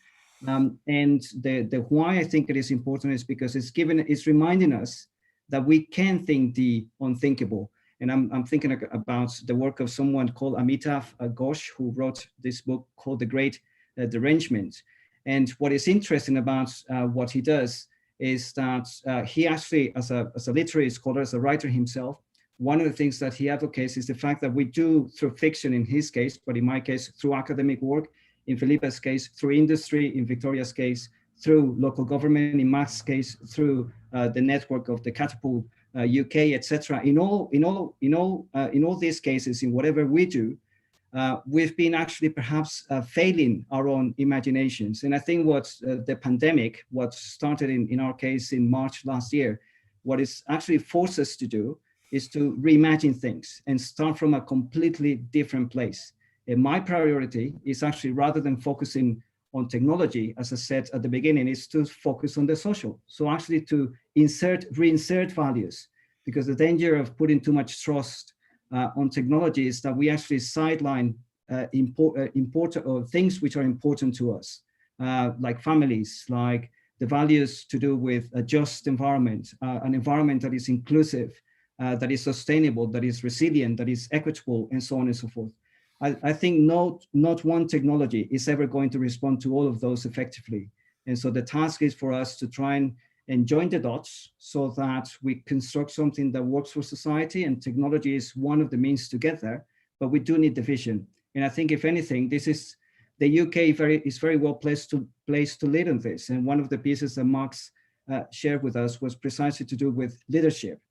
And the why I think it is important is because it's reminding us that we can think the unthinkable. And I'm thinking about the work of someone called Amitav Ghosh, who wrote this book called The Great Derangement. And what is interesting about what he does is that he actually, as a literary scholar, as a writer himself, one of the things that he advocates is the fact that we do, through fiction in his case, but in my case, through academic work, in Felipe's case, through industry, in Victoria's case, through local government, in Max's case, through the network of the Catapult UK, etc. In all these cases, in whatever we do, we've been actually perhaps failing our own imaginations. And I think what the pandemic, what started in our case in March last year, what it's actually forced us to do is to reimagine things and start from a completely different place. And my priority is actually, rather than focusing on technology, as I said at the beginning, is to focus on the social. So actually to reinsert values, because the danger of putting too much trust on technology is that we actually sideline important or things which are important to us, like families, like the values to do with a just environment, an environment that is inclusive, that is sustainable, that is resilient, that is equitable, and so on and so forth. I think not one technology is ever going to respond to all of those effectively. And so the task is for us to try and join the dots so that we construct something that works for society, and technology is one of the means to get there, but we do need the vision. And I think, if anything, this is the UK is very well placed to lead on this. And one of the pieces that Max shared with us was precisely to do with leadership.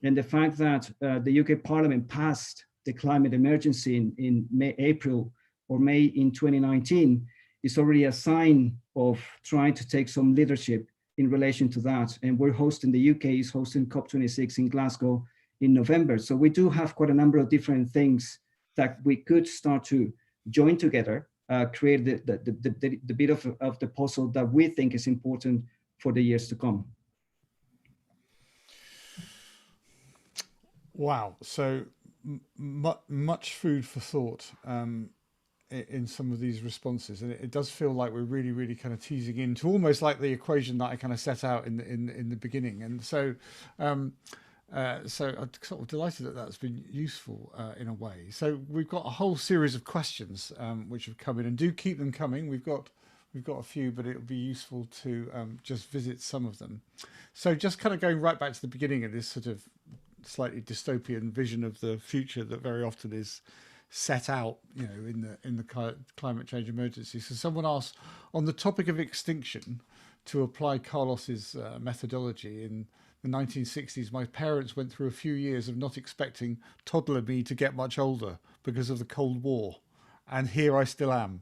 And the fact that the UK Parliament passed the climate emergency in April or May in 2019 is already a sign of trying to take some leadership in relation to that. And we're hosting, the UK is hosting COP26 in Glasgow in November. So we do have quite a number of different things that we could start to join together, create the bit of the puzzle that we think is important for the years to come. Wow, so much food for thought in some of these responses, and it does feel like we're really kind of teasing into almost like the equation that I kind of set out in the beginning. And so so I'm sort of delighted that that's been useful in a way. So we've got a whole series of questions which have come in, and do keep them coming. We've got a few, but it'll be useful to just visit some of them. So just kind of going right back to the beginning of this sort of slightly dystopian vision of the future that very often is set out, you know, in the climate change emergency. So someone asked, on the topic of extinction, to apply Carlos's methodology. In the 1960s, my parents went through a few years of not expecting toddler me to get much older because of the Cold War, and here I still am.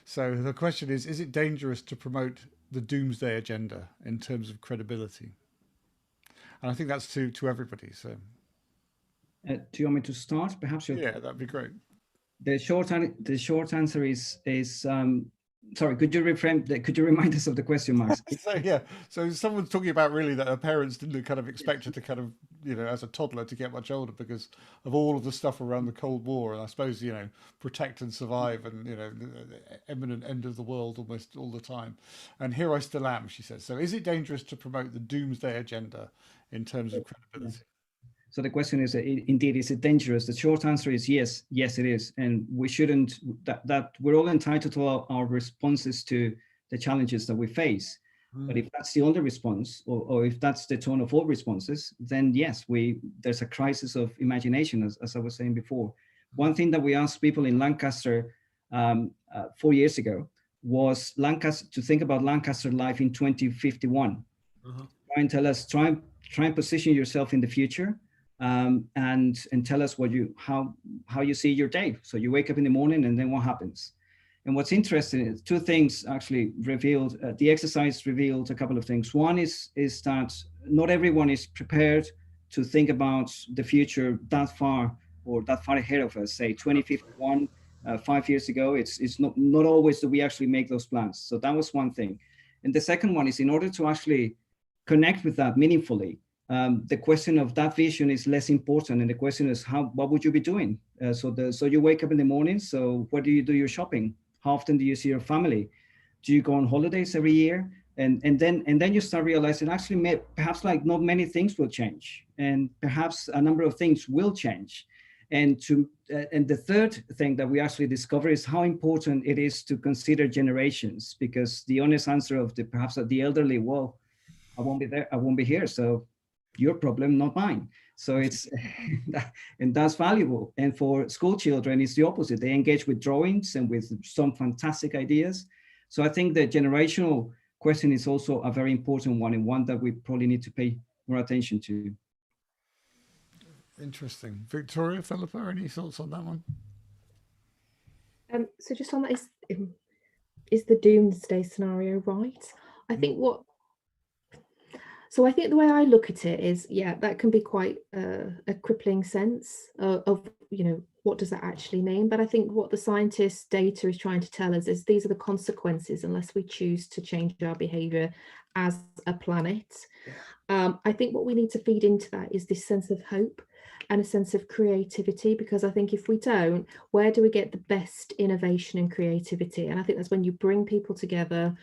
So the question is it dangerous to promote the doomsday agenda in terms of credibility? And I think that's to everybody. So, do you want me to start? Perhaps yeah, that'd be great. The short answer is sorry. Could you reframe? Could you remind us of the question, Max? So yeah, so someone's talking about really that her parents didn't kind of expect her to kind of, you know, as a toddler to get much older because of all of the stuff around the Cold War, and I suppose, you know, protect and survive, and, you know, the imminent end of the world almost all the time. And here I still am, she says. So is it dangerous to promote the doomsday agenda in terms of credibility? So the question is, indeed, is it dangerous? The short answer is yes, it is. And we shouldn't, that we're all entitled to our responses to the challenges that we face. But if that's the only response, or if that's the tone of all responses, then yes, there's a crisis of imagination, as I was saying before. One thing that we asked people in Lancaster 4 years ago was to think about Lancaster life in 2051. Try and tell us, try and position yourself in the future. And tell us how you see your day. So you wake up in the morning, and then what happens? And what's interesting is two things actually revealed. The exercise revealed a couple of things. One is that not everyone is prepared to think about the future that far ahead of us. Say 2051, 5 years ago. It's not always that we actually make those plans. So that was one thing. And the second one is, in order to actually connect with that meaningfully, the question of that vision is less important, and the question is what would you be doing? So you wake up in the morning. So where do you do your shopping? How often do you see your family? Do you go on holidays every year? And then you start realizing actually perhaps like not many things will change, and perhaps a number of things will change. And the third thing that we actually discover is how important it is to consider generations, because the honest answer of perhaps the elderly, well, I won't be there, I won't be here, so your problem, not mine. So it's, and that's valuable. And for school children, it's the opposite. They engage with drawings and with some fantastic ideas. So I think the generational question is also a very important one, and one that we probably need to pay more attention to. Interesting. Victoria, Philippa, any thoughts on that one? So just on that, is the doomsday scenario right? I think So I think the way I look at it is, yeah, that can be quite a crippling sense of, you know, what does that actually mean? But I think what the scientist data is trying to tell us is these are the consequences unless we choose to change our behaviour as a planet. I think what we need to feed into that is this sense of hope and a sense of creativity, because I think if we don't, where do we get the best innovation and creativity? And I think that's when you bring people together,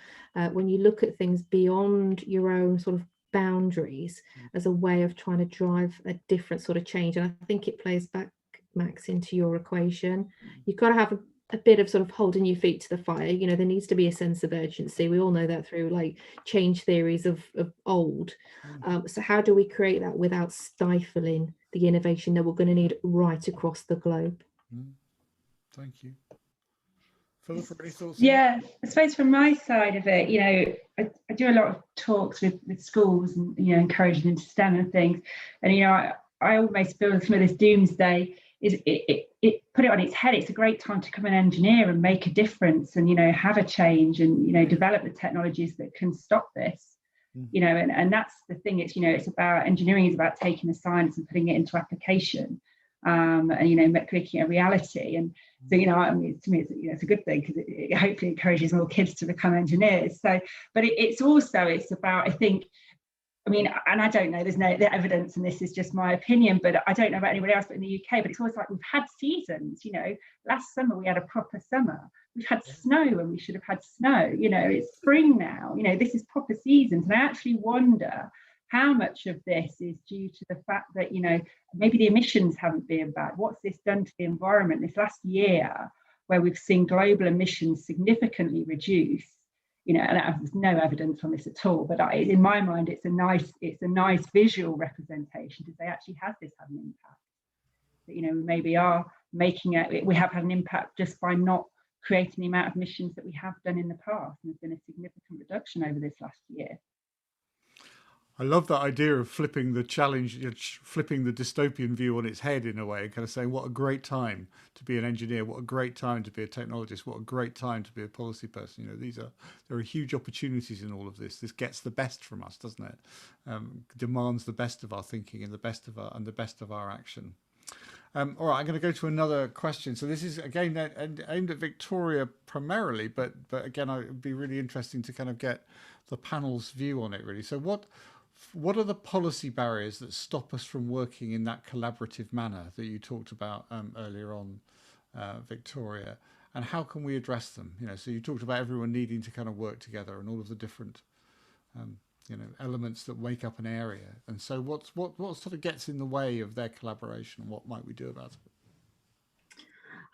when you look at things beyond your own sort of boundaries as a way of trying to drive a different sort of change. And I think it plays back, Max, into your equation. You've got to have a bit of sort of holding your feet to the fire. You know, there needs to be a sense of urgency. We all know that through like change theories of old. So how do we create that without stifling the innovation that we're going to need right across the globe? Thank you. Philippa, any thoughts? Yeah, I suppose from my side of it, you know, I do a lot of talks with schools and, you know, encouraging them to STEM and things. And, you know, I almost feel some of this doomsday is it put it on its head. It's a great time to come an engineer and make a difference, and have a change, and develop the technologies that can stop this. And that's the thing. It's about engineering is about taking the science and putting it into application, and making it a reality. And so to me it's a good thing, because it hopefully encourages more kids to become engineers. So, but it's about, I think, and I don't know, there's no evidence, and this is just my opinion, but I don't know about anybody else, but in the UK, but it's always like we've had seasons. Last summer we had a proper summer. We've had snow when we should have had snow. It's spring now. This is proper seasons. And I actually wonder how much of this is due to the fact that, maybe the emissions haven't been bad. What's this done to the environment this last year, where we've seen global emissions significantly reduce? And there's no evidence on this at all, but in my mind, it's a nice visual representation to say, actually, has this had an impact? That, we maybe are making it, we have had an impact just by not creating the amount of emissions that we have done in the past, and there's been a significant reduction over this last year. I love that idea of flipping the challenge, flipping the dystopian view on its head in a way, and kind of saying, what a great time to be an engineer, what a great time to be a technologist, what a great time to be a policy person. There are huge opportunities in all of this. This gets the best from us, doesn't it? Demands the best of our thinking and the best of our action. All right, I'm going to go to another question. So this is again aimed at Victoria primarily, but again, it would be really interesting to kind of get the panel's view on it, really. So what are the policy barriers that stop us from working in that collaborative manner that you talked about earlier on, Victoria, and how can we address them? So you talked about everyone needing to kind of work together and all of the different elements that make up an area. And so what sort of gets in the way of their collaboration, and what might we do about it?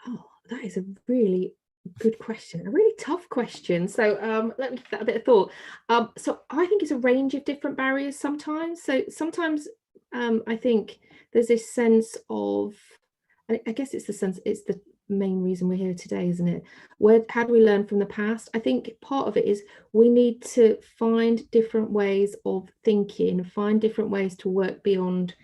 Oh, that is a really good question, a really tough question. So let me give that a bit of thought. So I think it's a range of different barriers sometimes. So sometimes I think there's this sense of, I guess it's the main reason we're here today, isn't it? How do we learn from the past? I think part of it is we need to find different ways of thinking, find different ways to work beyond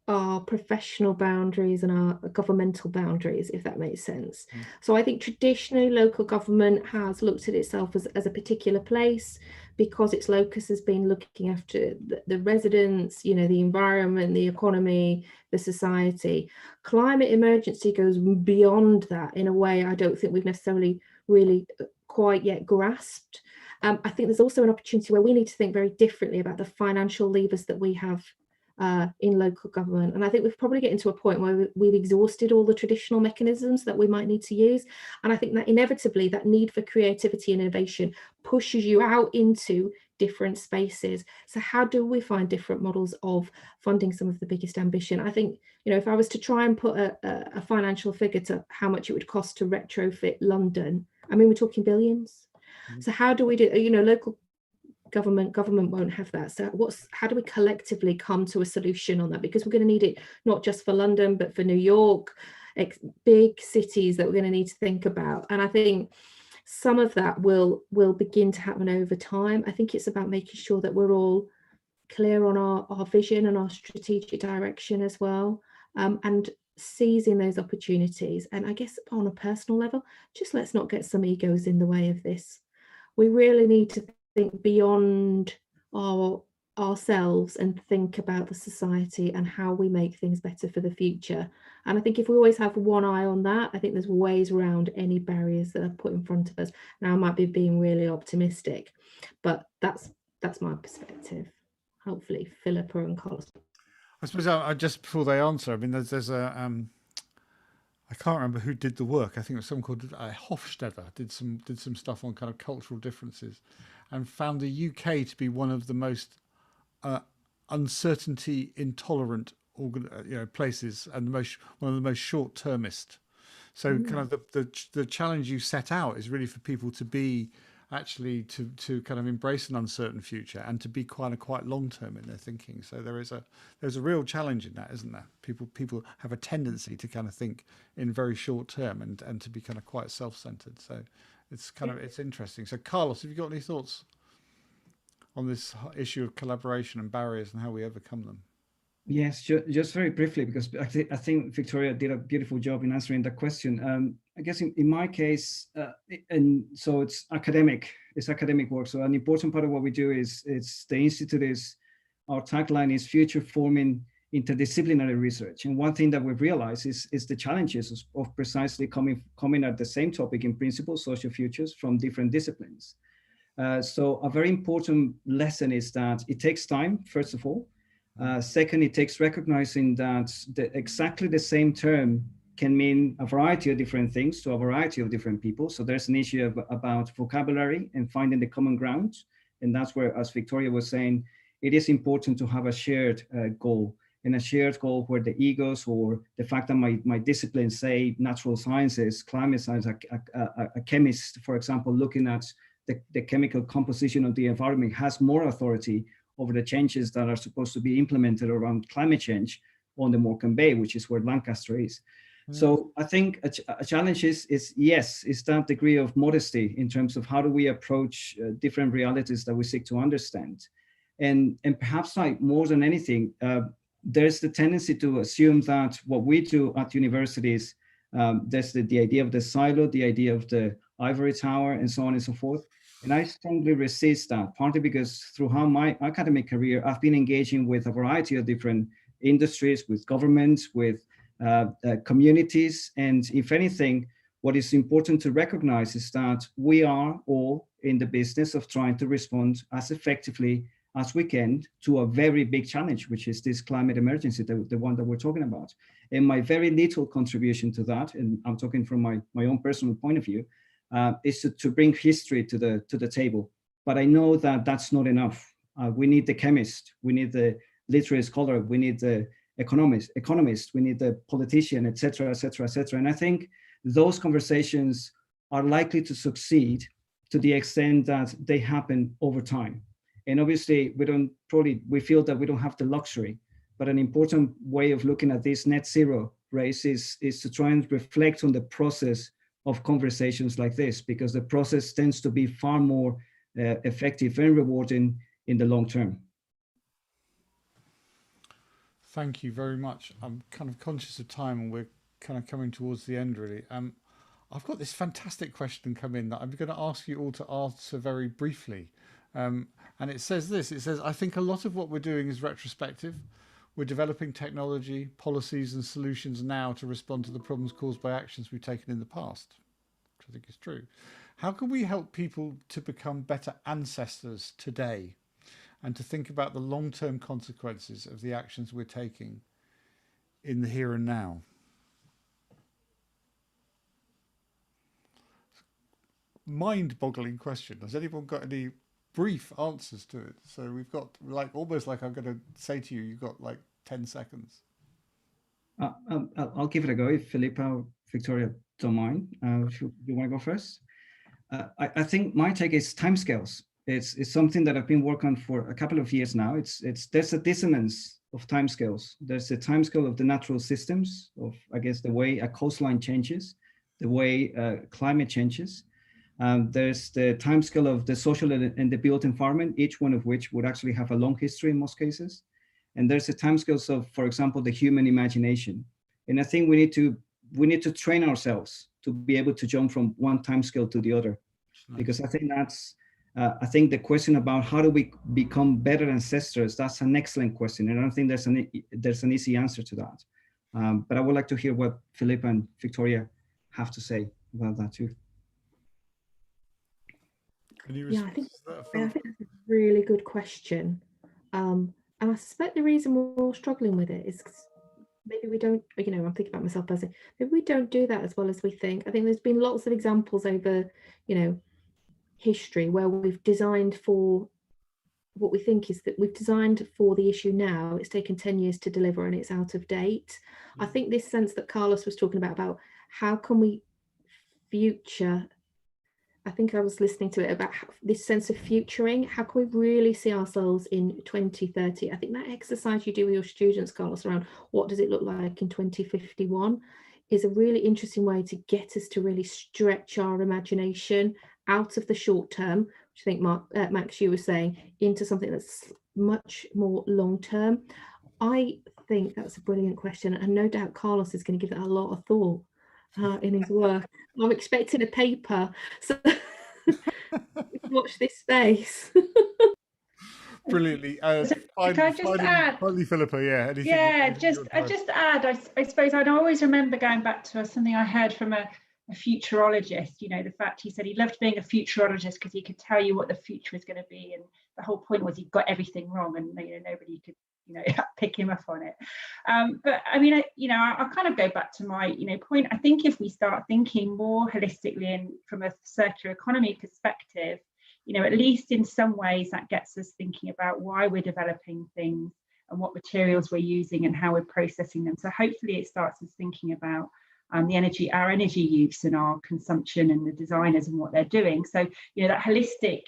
our professional boundaries and our governmental boundaries, if that makes sense. So I think traditionally local government has looked at itself as a particular place, because its locus has been looking after the residents, the environment, the economy, the society. Climate emergency goes beyond that in a way I don't think we've necessarily really quite yet grasped. I think there's also an opportunity where we need to think very differently about the financial levers that we have in local government. And I think we're probably getting to a point where we've exhausted all the traditional mechanisms that we might need to use. And I think that inevitably that need for creativity and innovation pushes you out into different spaces. So how do we find different models of funding some of the biggest ambition? I think, if I was to try and put a financial figure to how much it would cost to retrofit London, we're talking billions. So how do we do, local government won't have that. So how do we collectively come to a solution on that? Because we're going to need it not just for London, but for New York, big cities that we're going to need to think about. And I think some of that will begin to happen over time. I think it's about making sure that we're all clear on our vision and our strategic direction as well, and seizing those opportunities. And I guess on a personal level, just let's not get some egos in the way of this. We really need to think beyond ourselves and think about the society and how we make things better for the future. And I think if we always have one eye on that, I think there's ways around any barriers that are put in front of us. Now, I might be being really optimistic, but that's my perspective. Hopefully, Philippa and Carlos. I suppose I just before they answer, there's a I can't remember who did the work. I think it was someone called Hofstadter did some stuff on kind of cultural differences, and found the UK to be one of the most uncertainty intolerant places, and one of the most short-termist. So kind of the challenge you set out is really for people to be actually to kind of embrace an uncertain future and to be quite long term in their thinking. So there's a real challenge in that, isn't there? People have a tendency to kind of think in very short term and to be kind of quite self-centered. So it's interesting. So Carlos, have you got any thoughts on this issue of collaboration and barriers and how we overcome them? Yes, just very briefly, because I think Victoria did a beautiful job in answering that question. I guess in my case, and so it's academic work. So an important part of what we do is, the Institute is, our tagline is future forming interdisciplinary research. And one thing that we've realized is the challenges of precisely coming at the same topic in principle, social futures, from different disciplines. So a very important lesson is that it takes time, first of all. Second, it takes recognizing that exactly the same term can mean a variety of different things to a variety of different people. So there's an issue about vocabulary and finding the common ground. And that's where, as Victoria was saying, it is important to have a shared goal, and a shared goal where the egos, or the fact that my discipline, say natural sciences, climate science, a chemist, for example, looking at the chemical composition of the environment, has more authority over the changes that are supposed to be implemented around climate change on the Morecambe Bay, which is where Lancaster is. So I think a challenge is that degree of modesty in terms of how do we approach different realities that we seek to understand. And perhaps, like, more than anything, there's the tendency to assume that what we do at universities, there's the idea of the silo, the idea of the ivory tower, and so on and so forth. And I strongly resist that, partly because throughout my academic career, I've been engaging with a variety of different industries, with governments, with communities. And if anything, what is important to recognize is that we are all in the business of trying to respond as effectively as we can to a very big challenge, which is this climate emergency, the one that we're talking about. And my very little contribution to that, and I'm talking from my own personal point of view, is to bring history to the table. But I know that that's not enough. We need the chemist, we need the literary scholar, we need the economist, we need the politician, et cetera, et cetera, et cetera. And I think those conversations are likely to succeed to the extent that they happen over time. And obviously, we feel that we don't have the luxury, but an important way of looking at this net zero race is to try and reflect on the process of conversations like this, because the process tends to be far more effective and rewarding in the long term. Thank you very much. I'm kind of conscious of time, and we're kind of coming towards the end, really. I've got this fantastic question come in that I'm going to ask you all to answer very briefly. And it says this, it says, I think a lot of what we're doing is retrospective. We're developing technology, policies and solutions now to respond to the problems caused by actions we've taken in the past, which I think is true. How can we help people to become better ancestors today and to think about the long-term consequences of the actions we're taking in the here and now? Mind-boggling question. Has anyone got any brief answers to it? So we've got almost like I'm going to say to you, you've got like 10 seconds. I'll give it a go if Philippa or Victoria don't mind. If you want to go first? I think my take is timescales. It's something that I've been working on for a couple of years now. There's a dissonance of timescales. There's a timescale of the natural systems, of, I guess, the way a coastline changes, the way climate changes. There's the timescale of the social and the built environment, each one of which would actually have a long history in most cases. And there's the timescales of, for example, the human imagination. And I think we need to train ourselves to be able to jump from one timescale to the other, because I think I think the question about how do we become better ancestors, that's an excellent question, and I don't think there's an easy answer to that. But I would like to hear what Philippa and Victoria have to say about that too. Yeah, I think that's a really good question. And I suspect the reason we're all struggling with it is maybe we don't, I'm thinking about myself personally, maybe we don't do that as well as we think. I think there's been lots of examples over, history where we've designed for what we think is that we've designed for the issue now. It's taken 10 years to deliver and it's out of date. I think this sense that Carlos was talking about how can we future, I think I was listening to it about this sense of futuring. How can we really see ourselves in 2030? I think that exercise you do with your students, Carlos, around what does it look like in 2051 is a really interesting way to get us to really stretch our imagination out of the short term, which I think Max, you were saying, into something that's much more long term. I think that's a brilliant question, and no doubt Carlos is going to give it a lot of thought in his work. I'm expecting a paper, so watch this space. Brilliantly. So can I just add? Finally, Philippa, yeah. Yeah, I just add. I suppose I always remember going back to something I heard from a futurologist. You know, the fact he said he loved being a futurologist because he could tell you what the future was going to be, and the whole point was he got everything wrong, and nobody could pick him up on it. But I mean, I kind of go back to my point. I think if we start thinking more holistically and from a circular economy perspective, at least in some ways that gets us thinking about why we're developing things and what materials we're using and how we're processing them. So hopefully it starts us thinking about our energy use and our consumption and the designers and what they're doing. So, that holistic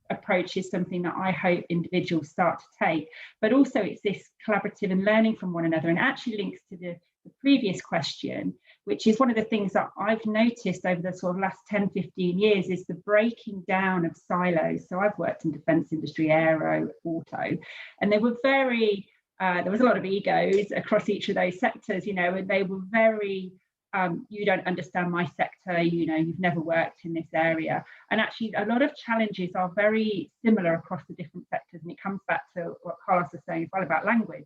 approach is something that I hope individuals start to take, but also it's this collaborative and learning from one another, and actually links to the previous question, which is one of the things that I've noticed over the sort of last 10, 15 years is the breaking down of silos. So I've worked in defense industry, aero, auto, and they were very, there was a lot of egos across each of those sectors, and they were very, you don't understand my sector, you've never worked in this area. And actually a lot of challenges are very similar across the different sectors. And it comes back to what Carlos was saying as well about language.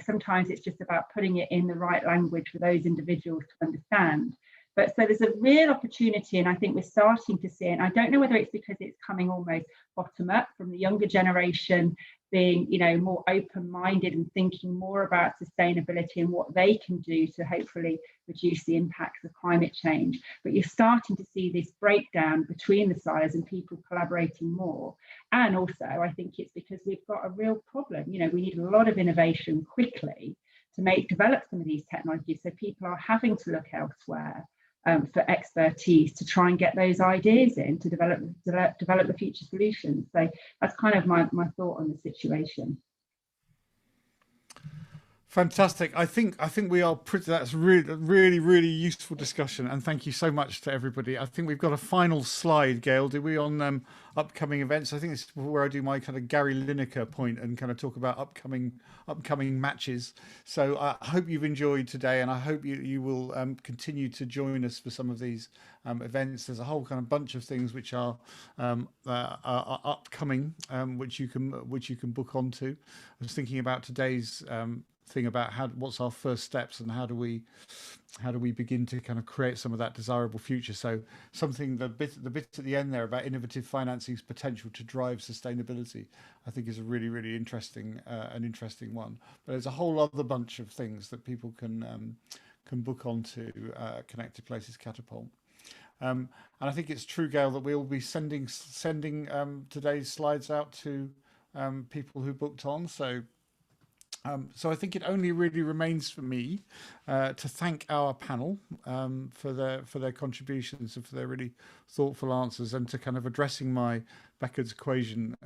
Sometimes it's just about putting it in the right language for those individuals to understand. But so there's a real opportunity, and I think we're starting to see it. And I don't know whether it's because it's coming almost bottom up from the younger generation being, more open-minded and thinking more about sustainability and what they can do to hopefully reduce the impacts of climate change. But you're starting to see this breakdown between the silos and people collaborating more. And also, I think it's because we've got a real problem. We need a lot of innovation quickly to develop some of these technologies. So people are having to look elsewhere for expertise to try and get those ideas in to develop the future solutions. So that's kind of my thought on the situation. Fantastic. I think we are pretty. That's really useful discussion, and thank you so much to everybody. I think we've got a final slide, Gail. Do we on upcoming events? I think this is where I do my kind of Gary Lineker point and kind of talk about upcoming matches. So I hope you've enjoyed today, and I hope you will continue to join us for some of these events. There's a whole kind of bunch of things which are upcoming, which you can book onto. I was thinking about today's thing about what's our first steps and how do we begin to kind of create some of that desirable future. So the bit at the end there about innovative financing's potential to drive sustainability, I think is a really interesting one. But there's a whole other bunch of things that people can book onto Connected Places Catapult. And I think it's true, Gail, that we'll be sending today's slides out to people who booked on. So I think it only really remains for me to thank our panel for their contributions and for their really thoughtful answers, and to kind of addressing my Beckett's equation